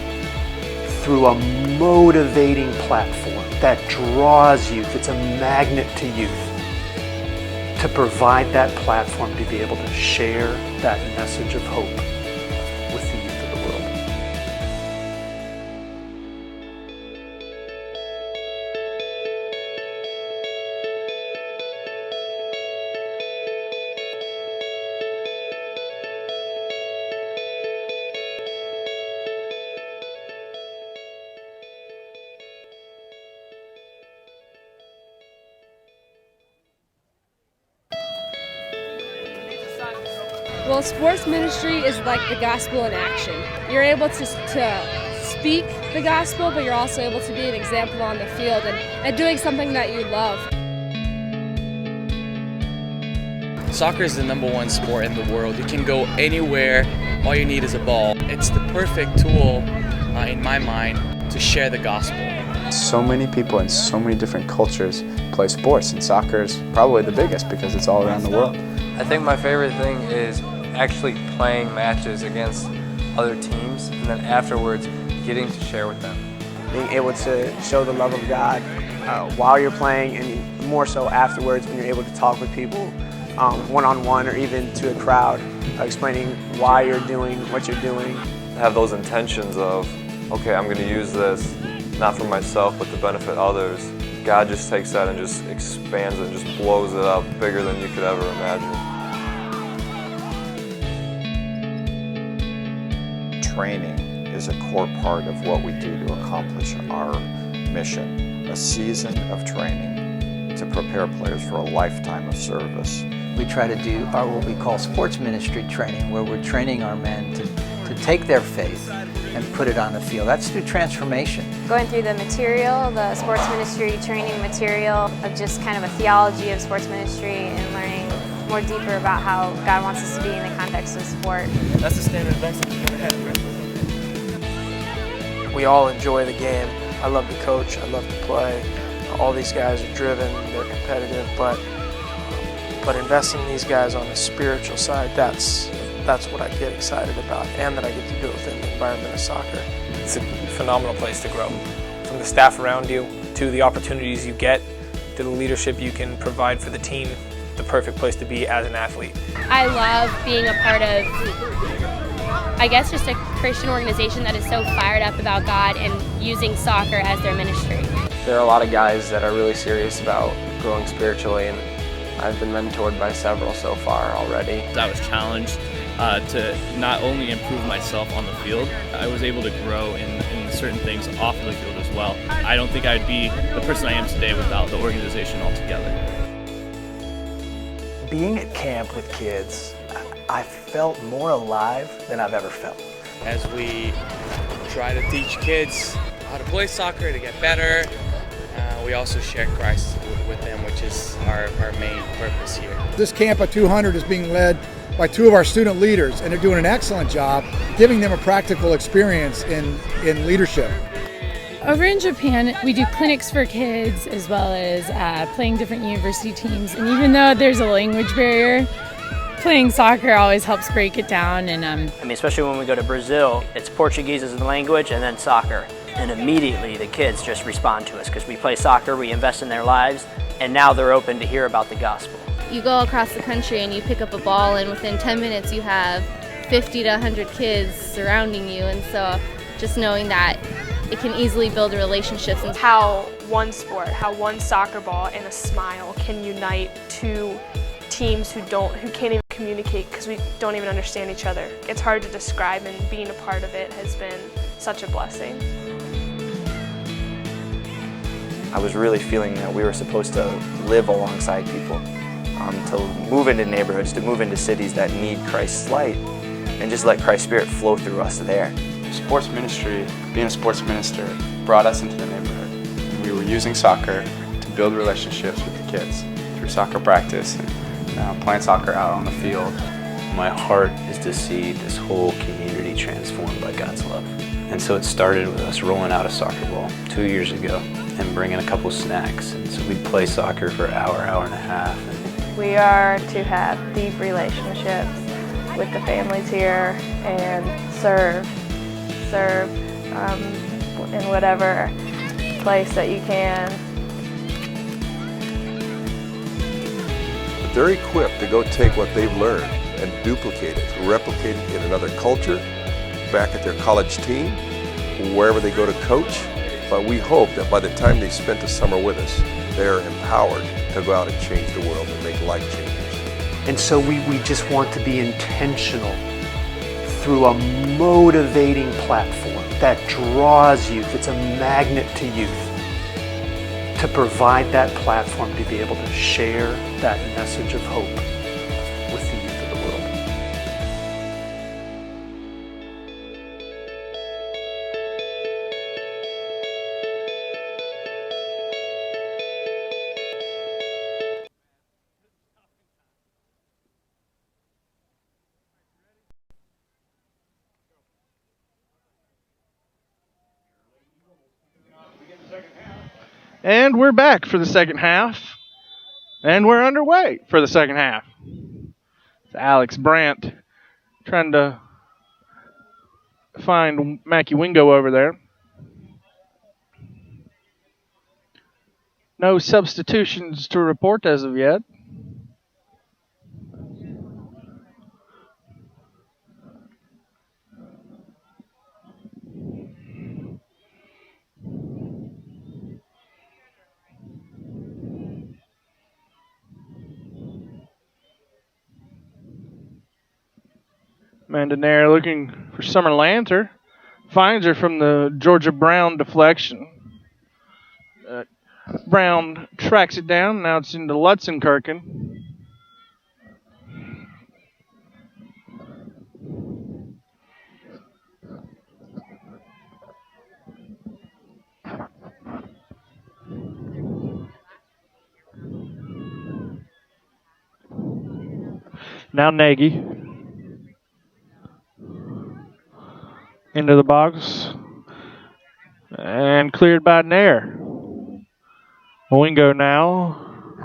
through a motivating platform that draws youth. It's a magnet to youth, to provide that platform to be able to share that message of hope with the youth of the world. Well, sports ministry is like the gospel in action. You're able to speak the gospel, but you're also able to be an example on the field and doing something that you love. Soccer is the #1 sport in the world. You can go anywhere, all you need is a ball. It's the perfect tool, in my mind, to share the gospel. So many people in so many different cultures play sports, and soccer is probably the biggest because it's all around the world. I think my favorite thing is actually playing matches against other teams and then afterwards getting to share with them. Being able to show the love of God while you're playing, and more so afterwards when you're able to talk with people one-on-one or even to a crowd, explaining why you're doing what you're doing. Have those intentions of, okay, I'm going to use this not for myself but to benefit others. God just takes that and just expands it and just blows it up bigger than you could ever imagine. Training is a core part of what we do to accomplish our mission, a season of training to prepare players for a lifetime of service. We try to do what we call sports ministry training, where we're training our men to take their faith and put it on the field. That's through transformation. Going through the material, the sports ministry training material, of just kind of a theology of sports ministry and learning more deeper about how God wants us to be in the context of sport. That's the standard lesson you're going to have. We all enjoy the game. I love to coach, I love to play. All these guys are driven, they're competitive, but investing in these guys on the spiritual side, that's what I get excited about, and that I get to do it within the environment of soccer. It's a phenomenal place to grow. From the staff around you, to the opportunities you get, to the leadership you can provide for the team, the perfect place to be as an athlete. I love being a part of, I guess, just a Christian organization that is so fired up about God and using soccer as their ministry. There are a lot of guys that are really serious about growing spiritually, and I've been mentored by several so far already. I was challenged to not only improve myself on the field, I was able to grow in certain things off of the field as well. I don't think I'd be the person I am today without the organization altogether. Being at camp with kids, I felt more alive than I've ever felt. As we try to teach kids how to play soccer, to get better, we also share Christ with them, which is our main purpose here. This Camp of 200 is being led by two of our student leaders, and they're doing an excellent job giving them a practical experience in leadership. Over in Japan, we do clinics for kids as well as playing different university teams. And even though there's a language barrier, playing soccer always helps break it down. And I mean, especially when we go to Brazil, it's Portuguese as the language and then soccer. And immediately the kids just respond to us because we play soccer, we invest in their lives, and now they're open to hear about the gospel. You go across the country and you pick up a ball, and within 10 minutes you have 50 to 100 kids surrounding you. And so just knowing that it can easily build relationships. And how one sport, how one soccer ball and a smile can unite two teams who can't even communicate because we don't even understand each other. It's hard to describe, and being a part of it has been such a blessing. I was really feeling that we were supposed to live alongside people, to move into neighborhoods, to move into cities that need Christ's light, and just let Christ's Spirit flow through us there. Sports ministry, being a sports minister, brought us into the neighborhood. We were using soccer to build relationships with the kids through soccer practice and playing soccer out on the field. My heart is to see this whole community transformed by God's love. And so it started with us rolling out a soccer ball 2 years ago and bringing a couple snacks. And so we'd play soccer for an hour, hour and a half. We are to have deep relationships with the families here and serve in whatever place that you can. But they're equipped to go take what they've learned and duplicate it, replicate it in another culture, back at their college team, wherever they go to coach. But we hope that by the time they spent the summer with us, they're empowered to go out and change the world and make life changers. And so we just want to be intentional through a motivating platform that draws youth. It's a magnet to youth, to provide that platform to be able to share that message of hope with the youth of the world. And we're back for the second half. And we're underway for the second half. It's Alex Brandt trying to find Mackie Wingo over there. No substitutions to report as of yet. Amanda Nair looking for Summer Lanter. Finds her from the Georgia Brown deflection. Brown tracks it down. Now it's into Lutzenkirchen. Now Nagy. Into the box. And cleared by Nair. Wingo now.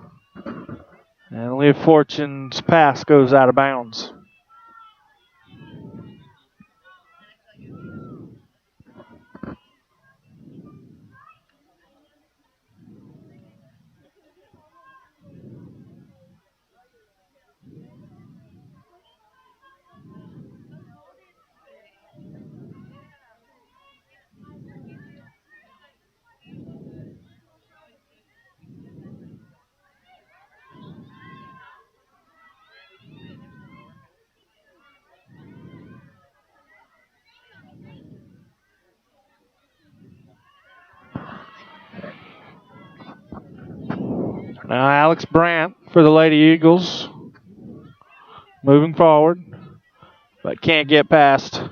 And Leah Fortune's pass goes out of bounds. Now Alex Brandt for the Lady Eagles. Moving forward, but can't get past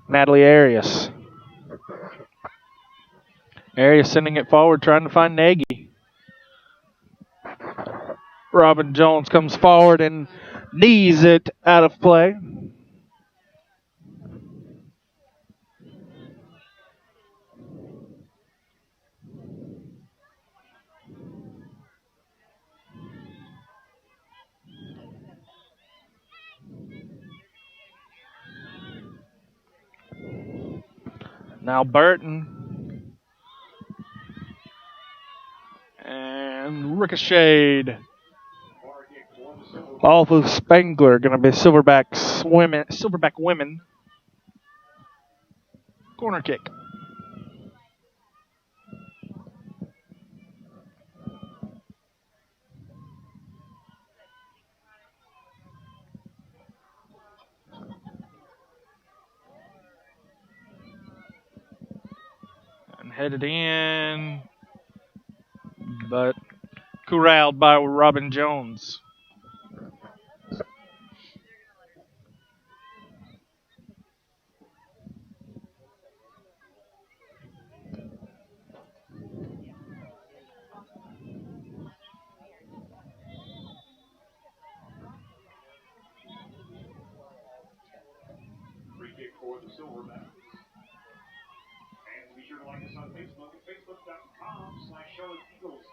Natalie Arias. Arias sending it forward, trying to find Nagy. Robin Jones comes forward and knees it out of play. Now Burton. And ricocheted off of Spangler. Going to be Silverback women. Corner kick. Headed in, but corralled by Robin Jones. Free kick for the Silverbacks. Be sure to like us on Facebook at facebook.com/Charlotte Eagles.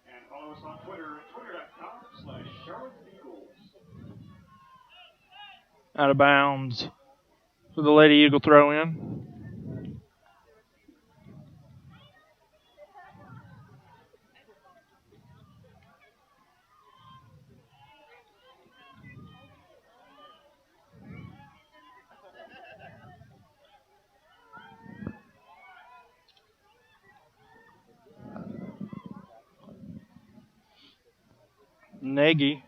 And follow us on Twitter at twitter.com/Charlotte Eagles. Out of bounds for the Lady Eagle throw in. Nagy.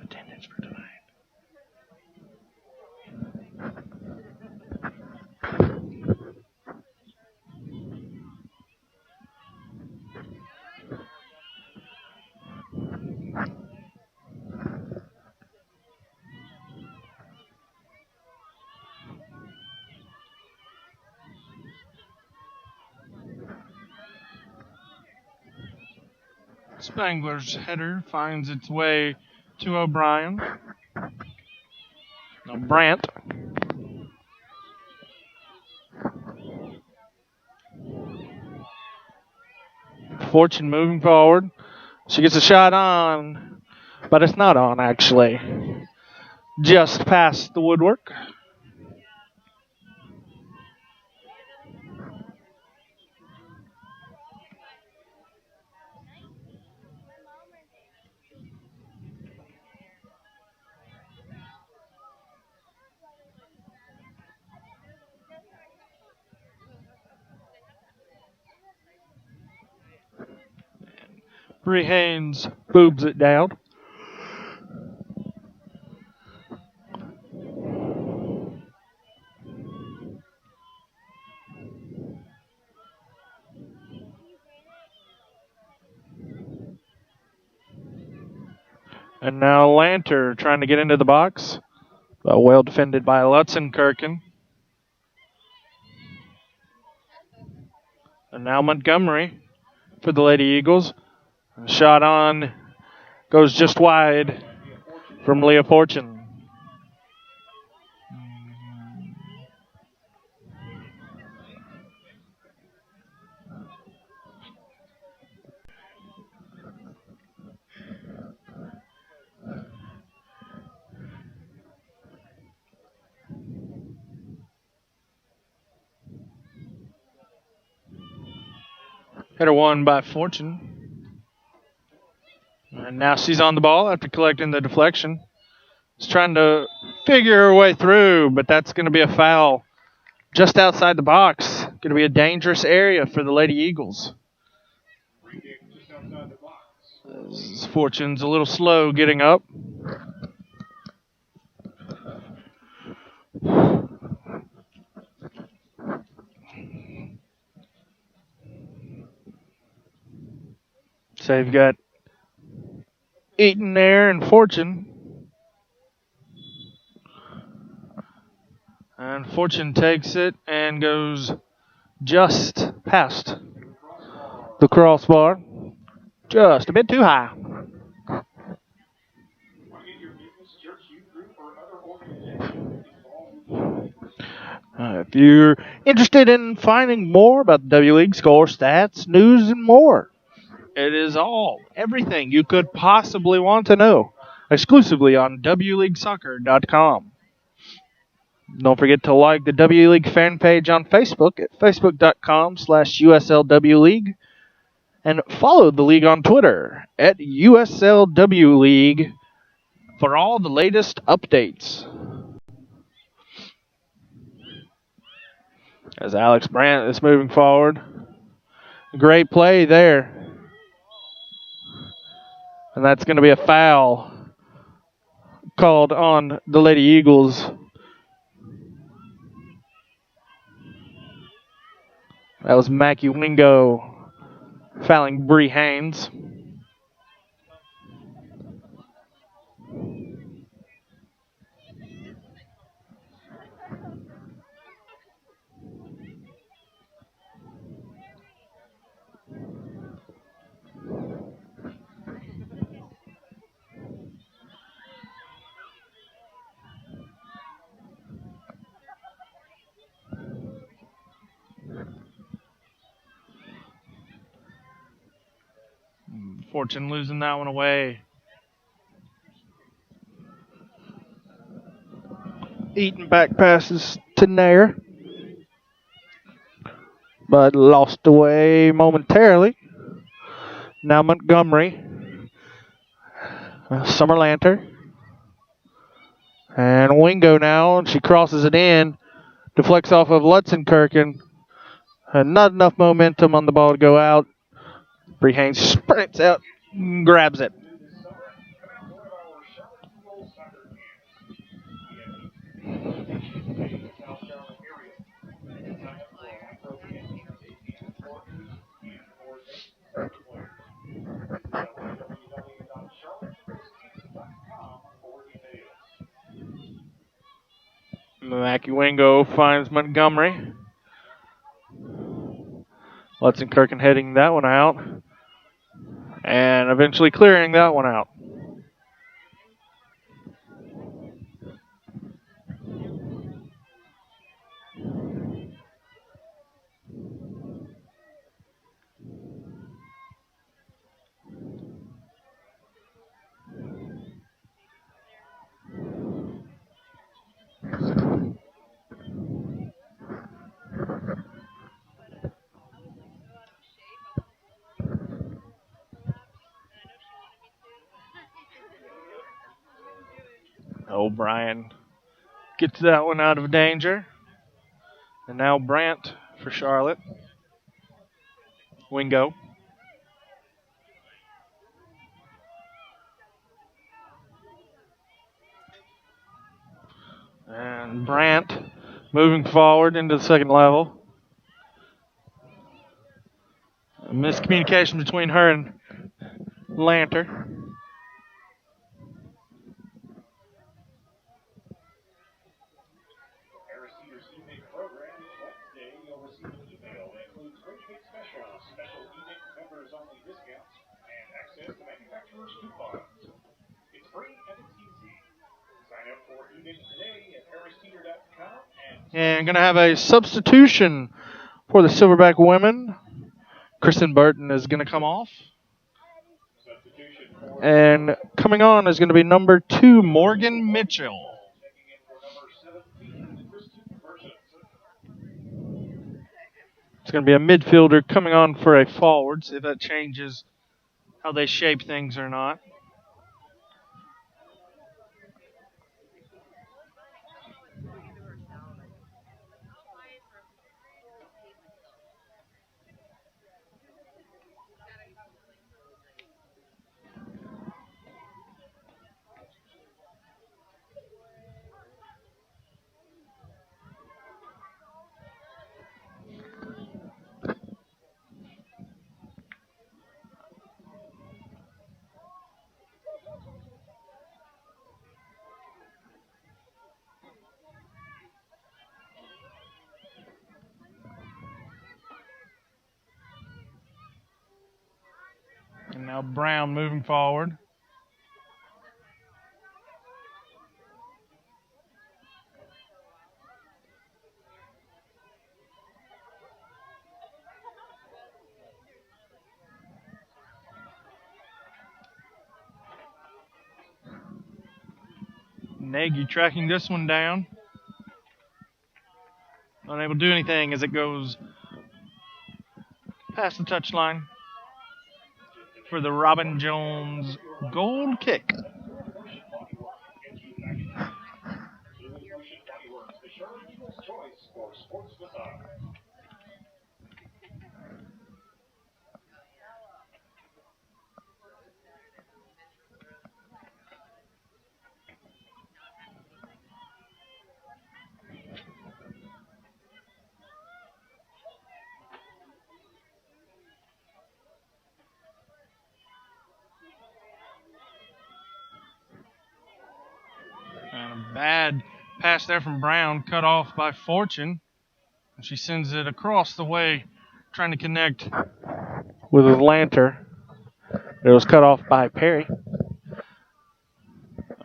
Attendance for tonight. Spangler's header finds its way to O'Brien. Now Brandt. Fortune moving forward. She gets a shot on, but it's not on actually. Just past the woodwork. Bree Haynes boobs it down. And now Lanter trying to get into the box. Well defended by Lutzenkirchen. And now Montgomery for the Lady Eagles. Shot on, goes just wide from Leah Fortune. Header won by Fortune. And now she's on the ball after collecting the deflection. She's trying to figure her way through, but that's going to be a foul just outside the box. Going to be a dangerous area for the Lady Eagles. Fortune's a little slow getting up. So you've got Eaton there and Fortune. And Fortune takes it and goes just past the crossbar. Just a bit too high. If you're interested in finding more about the W League score, stats, news, and more, it is everything you could possibly want to know, exclusively on WLeagueSoccer.com. Don't forget to like the W League fan page on Facebook at Facebook.com/USLW League, and follow the league on Twitter at USLW League for all the latest updates. As Alex Brandt is moving forward. Great play there. And that's going to be a foul called on the Lady Eagles. That was Mackie Wingo fouling Bree Haynes. Fortune losing that one away. Eaton back passes to Nair, but lost away momentarily. Now Montgomery. Summer Lanter. And Wingo now, and she crosses it in. Deflects off of Lutzenkirchen. And not enough momentum on the ball to go out. Bree Haynes sprints out and grabs it. Mackie Wingo finds Montgomery. Lutzenkirchen heading that one out. And eventually clearing that one out. O'Brien gets that one out of danger. And now Brandt for Charlotte. Wingo. And Brandt moving forward into the second level. A miscommunication between her and Lanter. And going to have a substitution for the Silverback women. Kristen Burton is going to come off. And coming on is going to be number 2, Morgan Mitchell. It's going to be a midfielder coming on for a forward. See if that changes how they shape things or not. And now Brown moving forward. Nagy tracking this one down. Unable to do anything as it goes past the touchline for the Robin Jones gold kick. And a bad pass there from Brown, cut off by Fortune. And she sends it across the way, trying to connect with Lanter. It was cut off by Perry.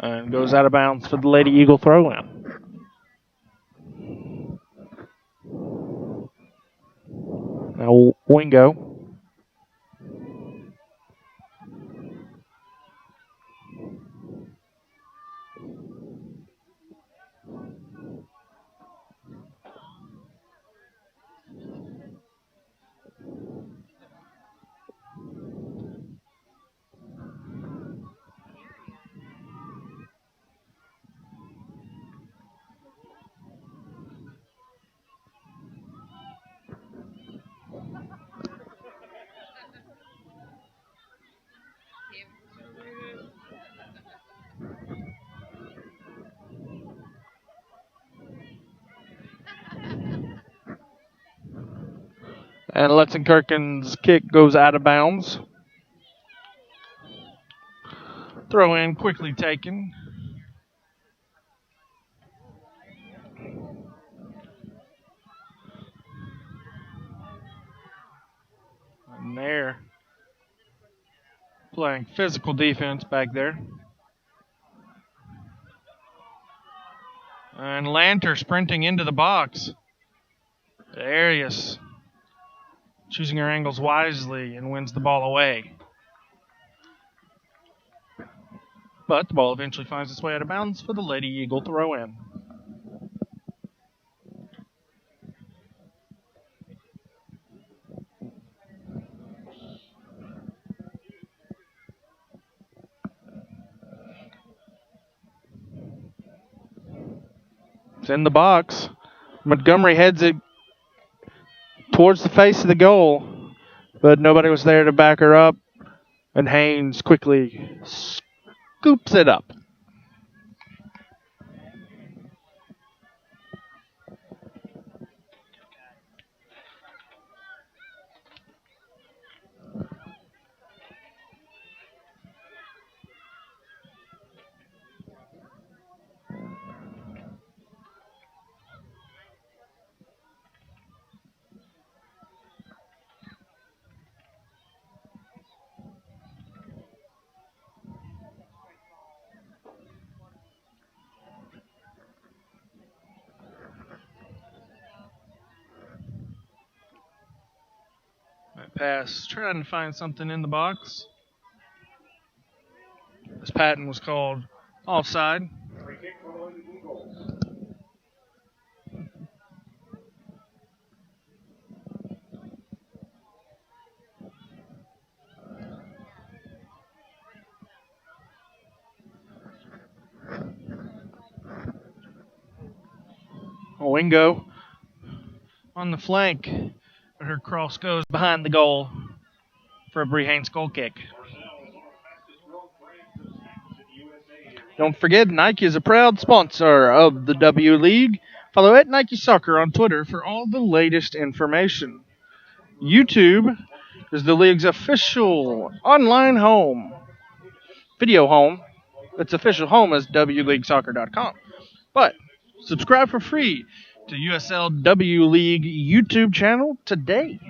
And goes out of bounds for the Lady Eagle throw-in. Now Wingo. And Letzenkirchen's kick goes out of bounds. Throw in quickly taken. And they're playing physical defense back there. And Lanter sprinting into the box. Darius choosing her angles wisely and wins the ball away. But the ball eventually finds its way out of bounds for the Lady Eagle throw-in. It's in the box. Montgomery heads it towards the face of the goal, but nobody was there to back her up, and Haynes quickly scoops it up. Pass, trying to find something in the box. This patent was called offside. Wingo on the flank. Her cross goes behind the goal for a Bree Haynes goal kick. Don't forget, Nike is a proud sponsor of the W League. Follow at Nike Soccer on Twitter for all the latest information. YouTube is the league's official online home, video home. Its official home is WLeagueSoccer.com. But subscribe for free to USL W League YouTube channel today.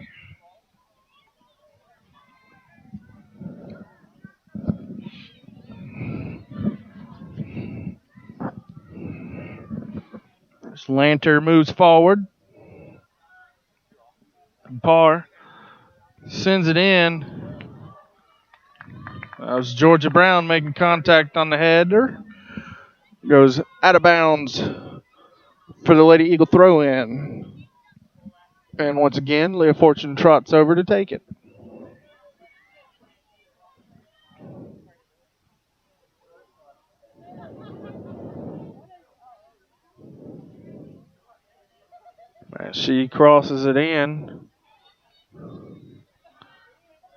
This Lanter moves forward. Parr sends it in. That was Georgia Brown making contact on the header. Goes out of bounds for the Lady Eagle throw-in. And once again, Leah Fortune trots over to take it. As she crosses it in.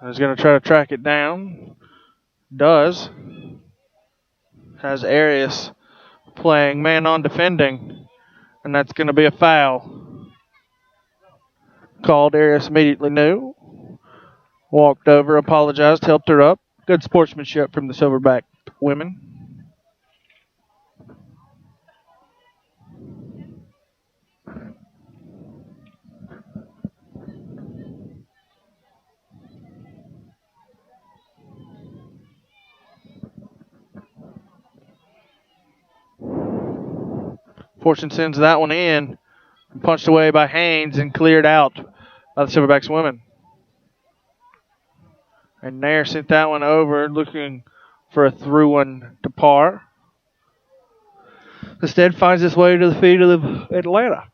Is going to try to track it down. Does. Has Arias playing man on defending. And that's going to be a foul. Called. Arias immediately knew. Walked over, apologized, helped her up. Good sportsmanship from the Silverback women. Fortune sends that one in. Punched away by Haynes and cleared out by the Silverbacks women. And Nair sent that one over, looking for a through one to Parr. Instead finds its way to the feet of Atlanta.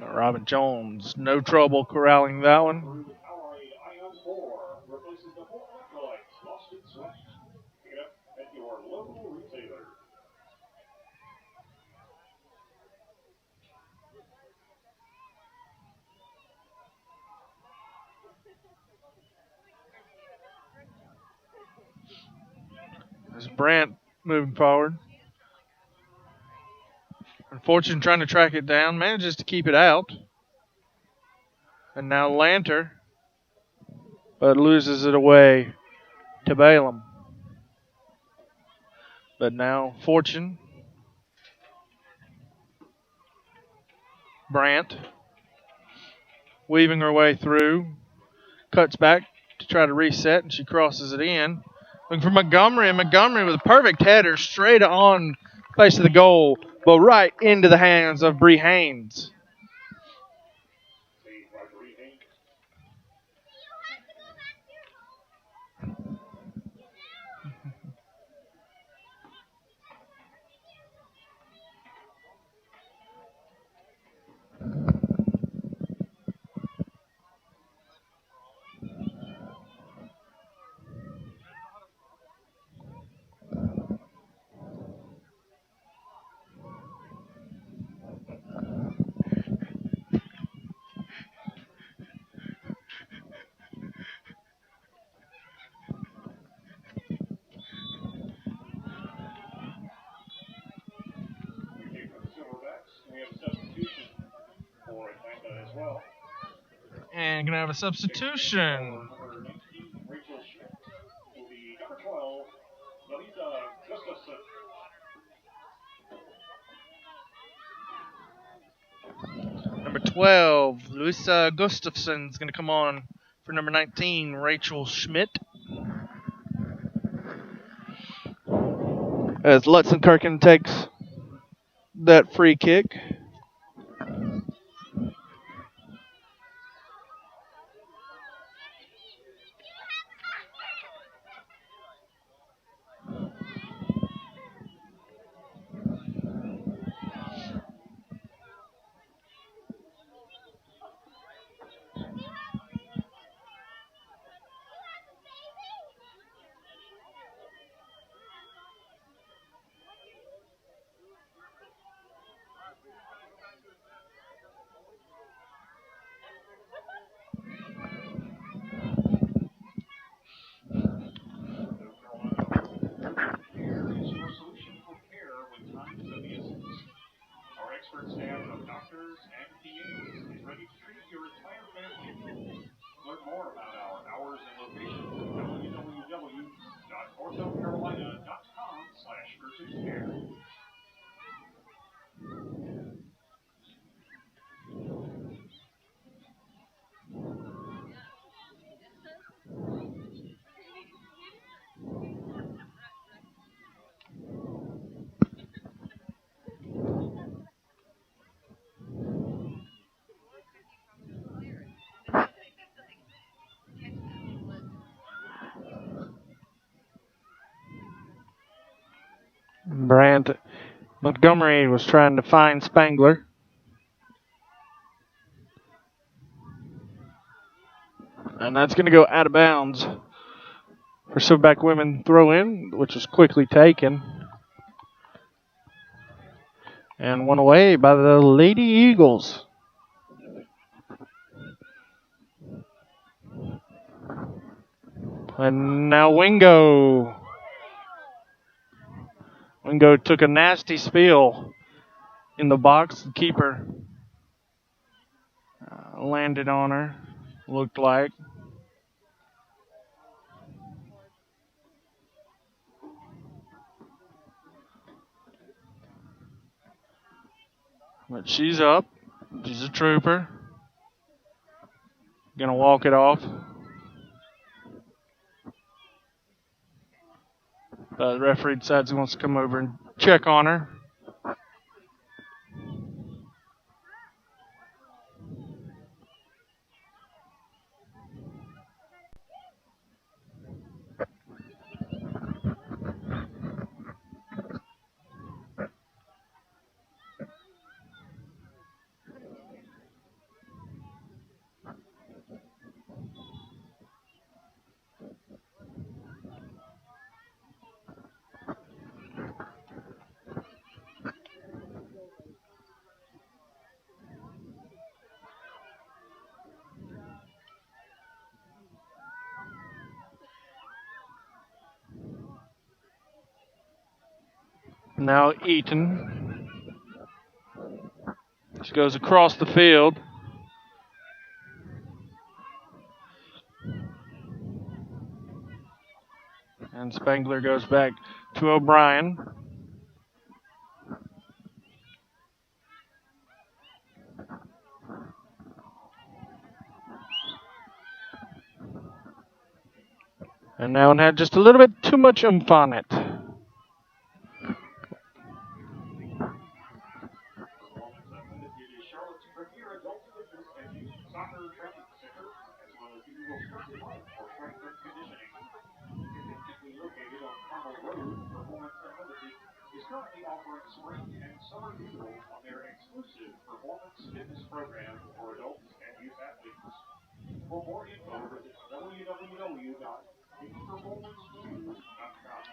Robin Jones, no trouble corralling that one. There's Brandt moving forward. Fortune trying to track it down, manages to keep it out. And now Lanter, but loses it away to Balaam. But now Fortune. Brandt weaving her way through. Cuts back to try to reset, and she crosses it in. Looking for Montgomery, and Montgomery with a perfect header straight on face of the goal, but right into the hands of Bree Haynes. have a substitution. Number 12, Luisa Gustafson is going to come on for number 19, Rachel Schmidt. As Lutzenkirchen takes that free kick. Expert staff of doctors and PAs is ready to treat your entire family. Learn more about our hours and locations at www.orthocarolina.com/urgent care. Brant Montgomery was trying to find Spangler. And that's going to go out of bounds for Silverback women throw in, which was quickly taken. And won away by the Lady Eagles. And now Wingo. Wingo took a nasty spill in the box. The keeper landed on her, looked like. But she's up. She's a trooper. Gonna walk it off. The referee decides he wants to come over and check on her. Now Eaton. She goes across the field. And Spangler goes back to O'Brien. And that one had just a little bit too much oomph on it. Currently offering spring and summer deals on their exclusive performance fitness program for adults and youth athletes. For more info, visit www.peakperformance2.com.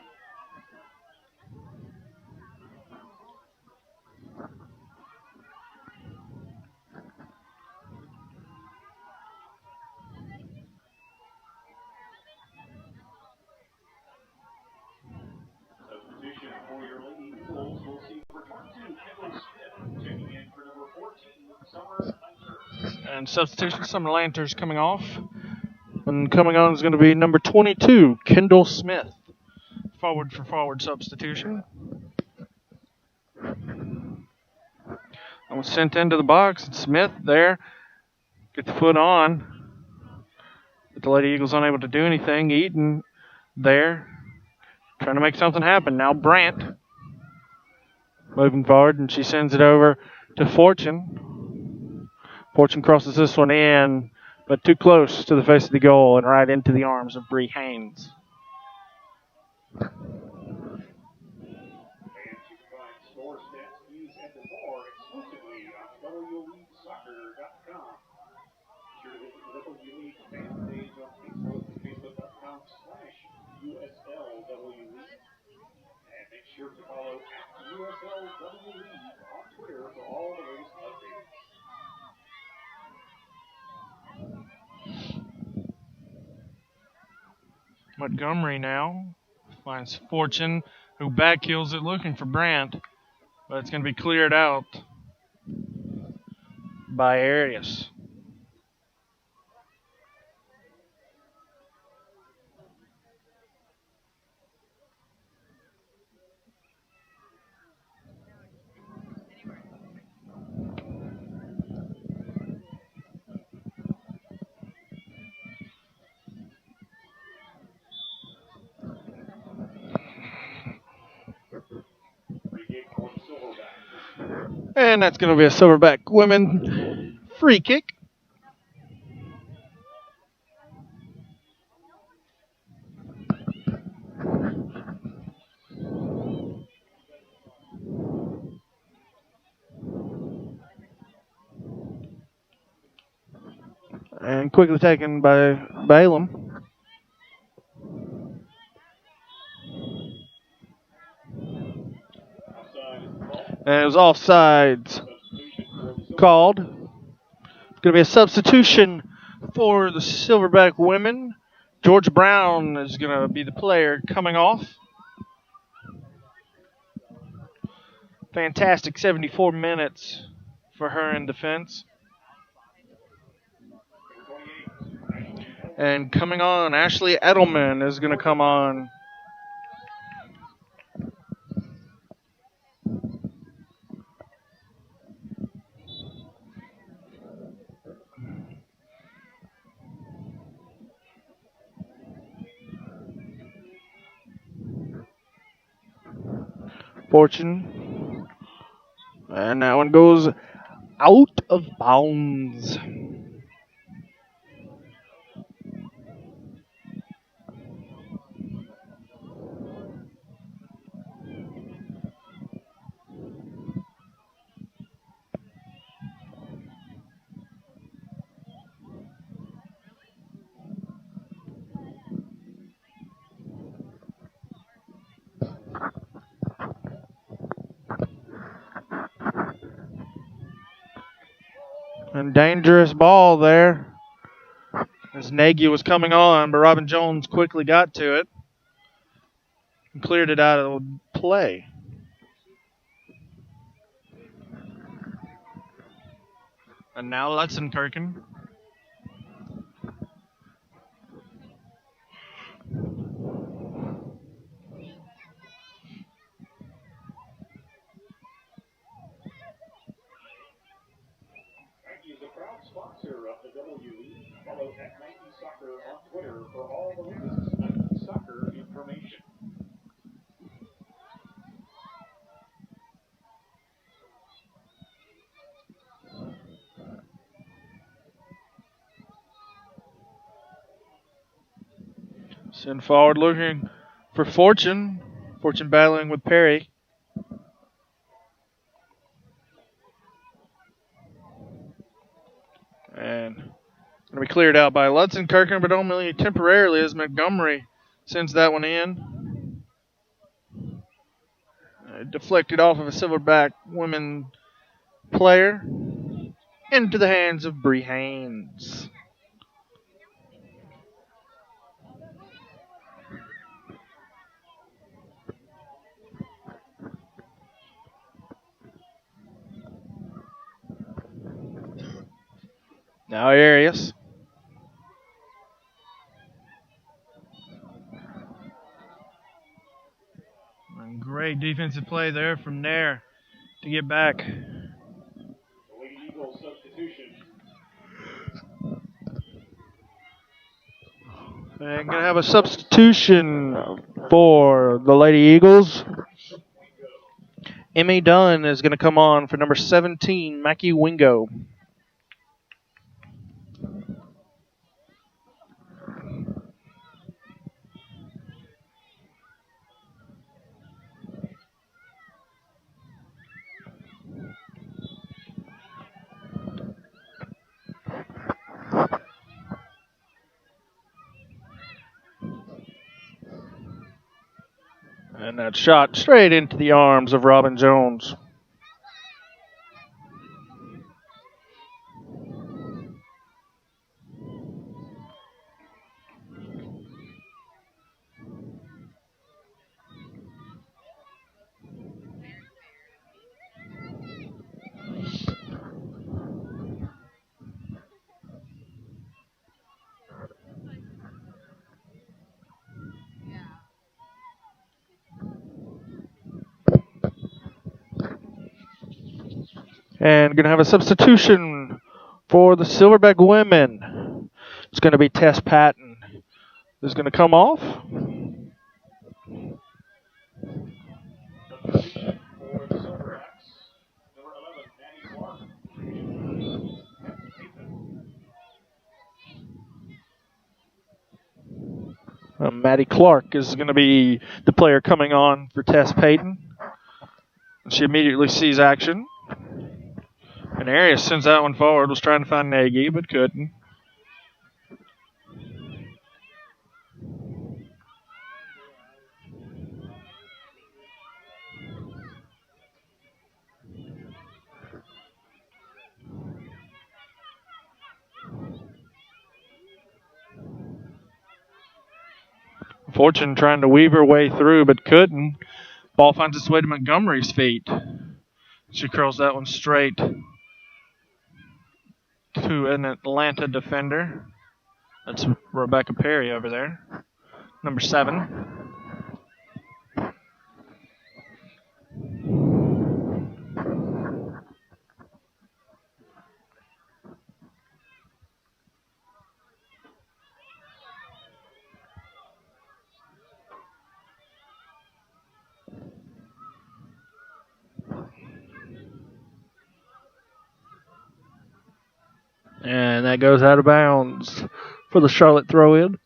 Substitution for your Lady Eagles will see number 22, Kendall Smith, checking in for number 14, Summer Hunter. And substitution, Summer Lanter's coming off. And coming on is going to be number 22, Kendall Smith. Forward for forward substitution. I was sent into the box, and Smith there. Get the foot on. But the Lady Eagles unable to do anything. Eaton there. Trying to make something happen. Now Brandt. Moving forward, and she sends it over to Fortune. Fortune crosses this one in, but too close to the face of the goal and right into the arms of Bree Haynes. Score stats, news, and more exclusively on WLeagueSoccer.com. Be sure to visit the W League fan page on Facebook at Facebook.com/USLW League. And make sure to follow @USLW League on Twitter for all the latest updates. Montgomery now finds Fortune, who backheels it looking for Brandt, but it's going to be cleared out by Arias. And that's going to be a Silverback women free kick. And quickly taken by Balaam. And it was offsides called. It's going to be a substitution for the Silverback women. Georgia Brown is going to be the player coming off. Fantastic 74 minutes for her in defense. And coming on, Ashley Edelman is going to come on. Fortune. And that one goes out of bounds. And dangerous ball there as Nagy was coming on, but Robin Jones quickly got to it and cleared it out of play. And now Lutzenkirchen. Sponsor of the W League. Follow @Nike Soccer on Twitter for all the latest Nike Soccer information. Send forward looking for Fortune. Fortune battling with Perry. And going to be cleared out by Lutzenkirchen, but only temporarily as Montgomery sends that one in. Deflected off of a Silverback women player into the hands of Bree Haynes. Now Arias. And great defensive play there from Nair to get back. The Lady Eagles substitution. And going to have a substitution for the Lady Eagles. Emmy Dunn is going to come on for number 17, Mackie Wingo. And that shot straight into the arms of Robin Jones. And going to have a substitution for the Silverback women. It's going to be Tess Patton. Who's going to come off. Maddie Clark is going to be the player coming on for Tess Payton. She immediately sees action. And Arias sends that one forward. Was trying to find Nagy, but couldn't. Fortune trying to weave her way through, but couldn't. Ball finds its way to Montgomery's feet. She curls that one straight to an Atlanta defender. That's Rebecca Perry over there, number 7. And that goes out of bounds for the Charlotte throw-in.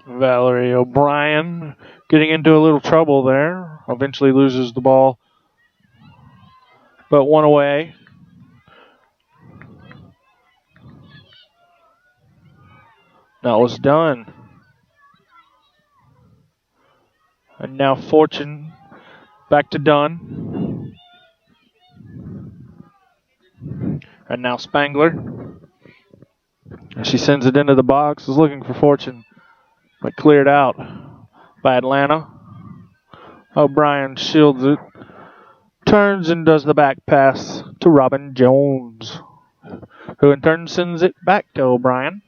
Valerie O'Brien getting into a little trouble there. Eventually loses the ball, but one away. That was done. And now Fortune back to Dunn. And now Spangler. And she sends it into the box. Is looking for Fortune, but cleared out by Atlanta. O'Brien shields it. Turns and does the back pass to Robin Jones, who in turn sends it back to O'Brien.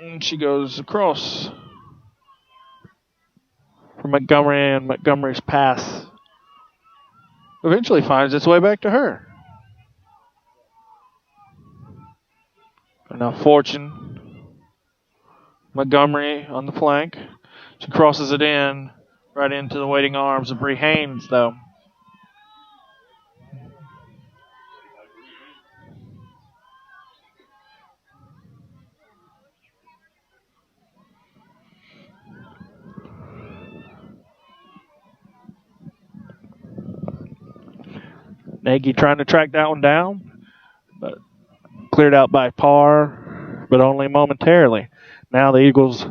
And she goes across for Montgomery, and Montgomery's pass eventually finds its way back to her. And now Fortune. Montgomery on the flank. She crosses it in, right into the waiting arms of Bree Haynes, though. Nagy trying to track that one down, but cleared out by Parr, but only momentarily. Now the Eagles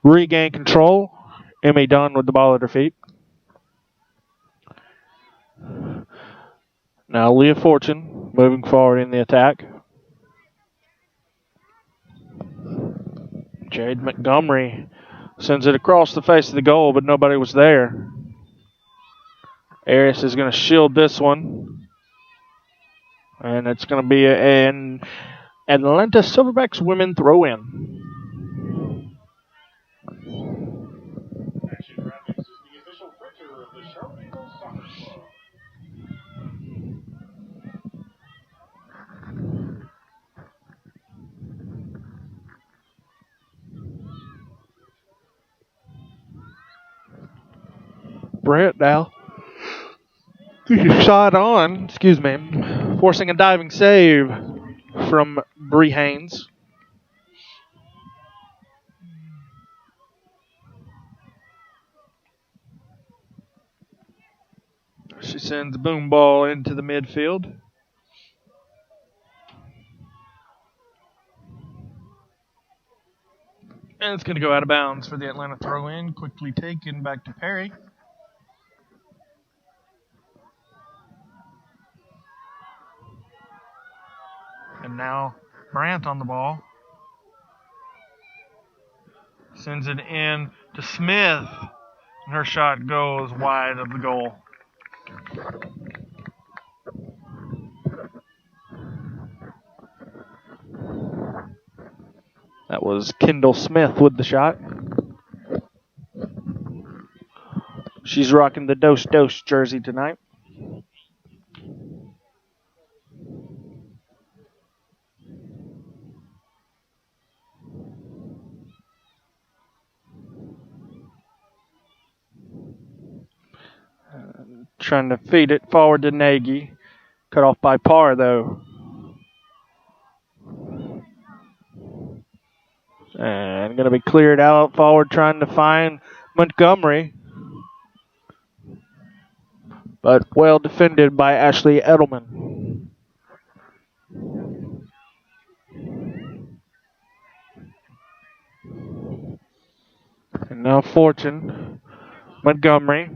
regain control. Emmy Dunn with the ball at her feet. Now Leah Fortune moving forward in the attack. Jade Montgomery sends it across the face of the goal, but nobody was there. Arias is going to shield this one. And it's going to be an Atlanta Silverbacks women throw-in. Action Graphics is the official printer of the Charlotte Eagles Soccer Club. Brett now. Shot on, forcing a diving save from Bree Haynes. She sends the boom ball into the midfield. And it's going to go out of bounds for the Atlanta throw-in. Quickly taken back to Perry. And now Brandt on the ball. Sends it in to Smith. And her shot goes wide of the goal. That was Kendall Smith with the shot. She's rocking the Dose Dose jersey tonight. Trying to feed it forward to Nagy. Cut off by Parr, though. And going to be cleared out forward, trying to find Montgomery. But well defended by Ashley Edelman. And now Fortune. Montgomery.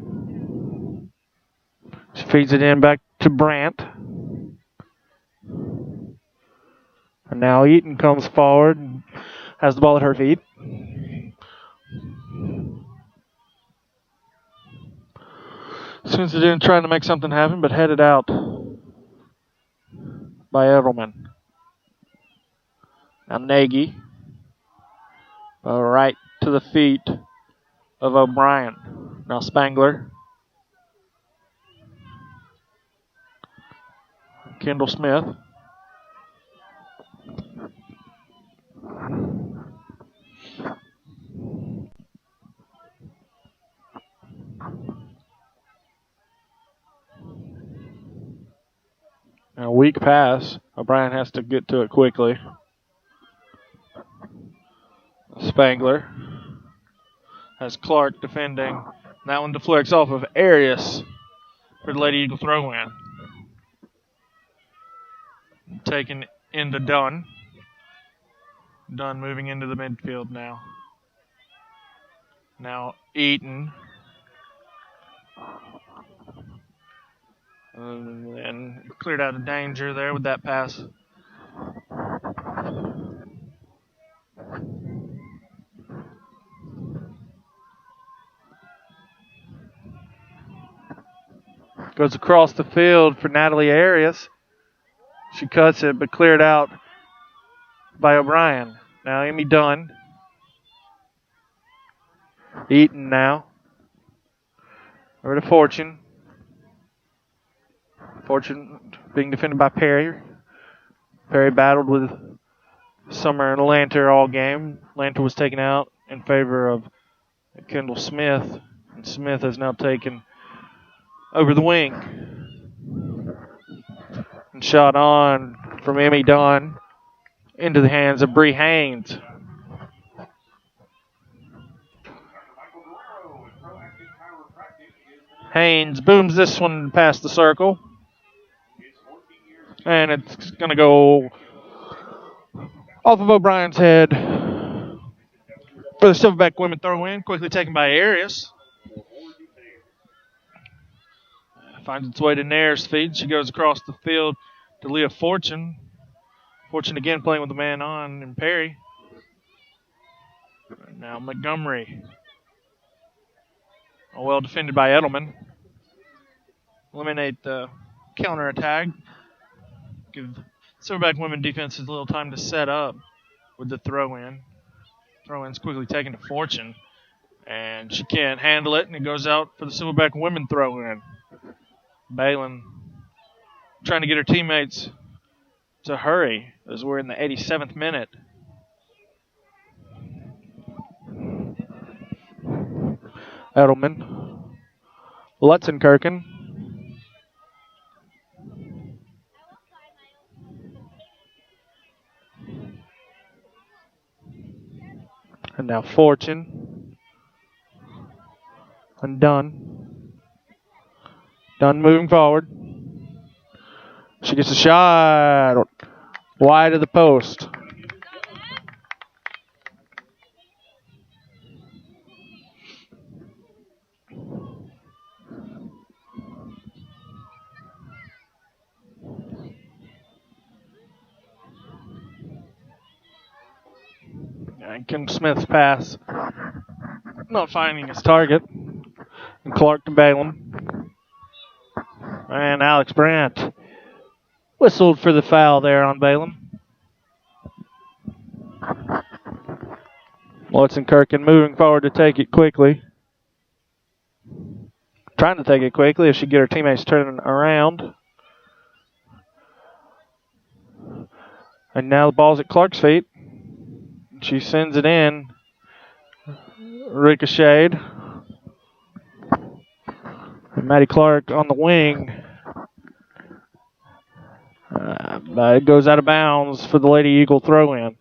She feeds it in back to Brandt. And now Eaton comes forward and has the ball at her feet. Sends it in, trying to make something happen, but headed out by Edelman. Now Nagy. Right to the feet of O'Brien. Now Spangler. Kendall Smith. A weak pass. O'Brien has to get to it quickly. Spangler has Clark defending. That one deflects off of Arias for the Lady Eagle throw-in. Taken into Dunn. Dunn moving into the midfield now. Now Eaton. And cleared out of danger there with that pass. Goes across the field for Natalie Arias. She cuts it, but cleared out by O'Brien. Now Amy Dunn. Eaton now. Over to Fortune. Fortune being defended by Perry. Perry battled with Summer and Lanter all game. Lanter was taken out in favor of Kendall Smith. And Smith has now taken over the wing. And shot on from Emmy Dunn into the hands of Bree Haynes. Haynes booms this one past the circle. And it's going to go off of O'Brien's head For the Silverback women throw in, quickly taken by Arias. Finds its way to Nair's feet. She goes across the field to Leah Fortune. Fortune again playing with the man on and Perry. Now Montgomery. Well defended by Edelman. Eliminate the counterattack. Give Silverback women defense a little time to set up with the throw-in. Throw-in's quickly taken to Fortune. And she can't handle it, and it goes out for the Silverback women throw-in. Balin trying to get her teammates to hurry as we're in the 87th minute. Edelman. Lutzenkirchen. And now Fortune. And Dunn. Dunn moving forward. She gets a shot wide of the post. And Kim Smith's pass not finding his target. And Clark to Balaam. And Alex Brandt whistled for the foul there on Balaam. Lutzenkirchen moving forward to take it quickly. Trying to take it quickly if she get her teammates turning around. And now the ball's at Clark's feet. She sends it in. Ricocheted. And Maddie Clark on the wing. But it goes out of bounds for the Lady Eagle throw-in.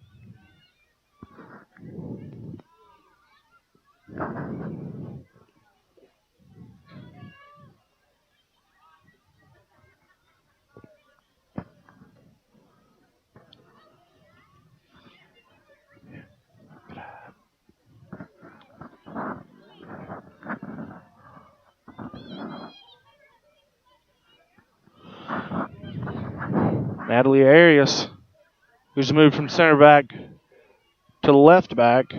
Natalie Arias, who's moved from center back to left back,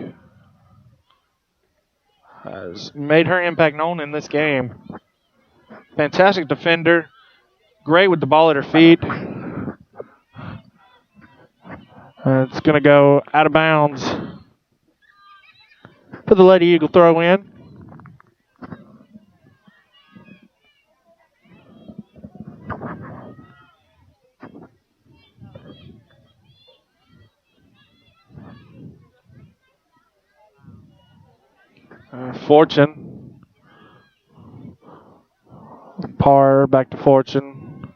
has made her impact known in this game. Fantastic defender, great with the ball at her feet. It's going to go out of bounds for the Lady Eagle throw in. Fortune. Parr back to Fortune.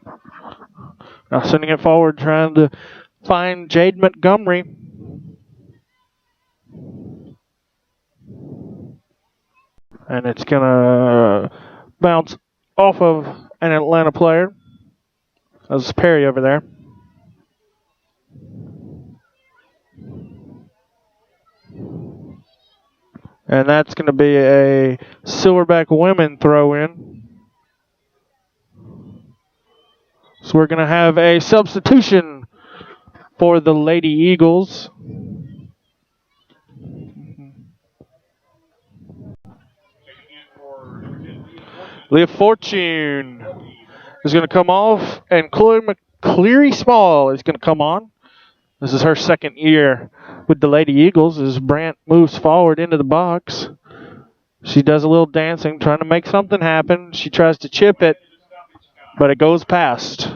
Now sending it forward, trying to find Jade Montgomery. And it's going to bounce off of an Atlanta player. That's Perry over there. And that's going to be a Silverback women throw-in. So we're going to have a substitution for the Lady Eagles. Leah Fortune is going to come off, and Chloe McCleary Small is going to come on. This is her second year with the Lady Eagles as Brandt moves forward into the box. She does a little dancing, trying to make something happen. She tries to chip it, but it goes past.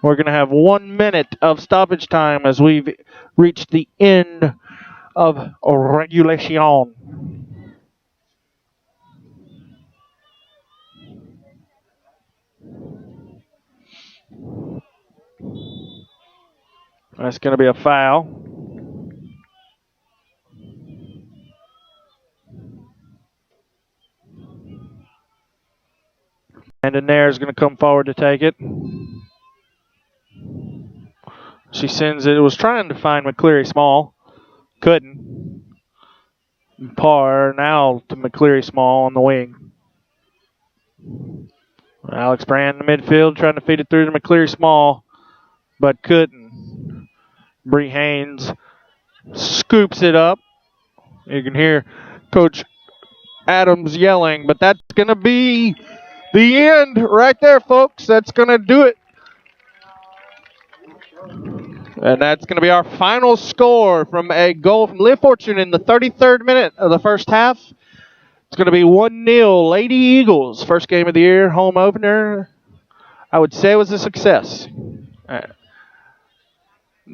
We're going to have 1 minute of stoppage time as we've reached the end of regulation. That's going to be a foul. And Nair is going to come forward to take it. She sends it. It was trying to find McCleary Small. Couldn't. Parr now to McCleary Small on the wing. Alex Brand in the midfield trying to feed it through to McCleary Small, but couldn't. Bree Haynes scoops it up. You can hear Coach Adams yelling, but that's going to be the end right there, folks. That's going to do it. And that's going to be our final score from a goal from Liv Fortune in the 33rd minute of the first half. It's going to be 1-0 Lady Eagles. First game of the year, home opener. I would say it was a success.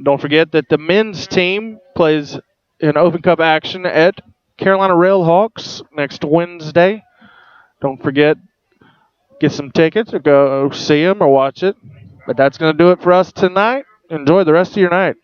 Don't forget that the men's team plays in Open Cup action at Carolina Railhawks next Wednesday. Don't forget, get some tickets or go see them or watch it. But that's going to do it for us tonight. Enjoy the rest of your night.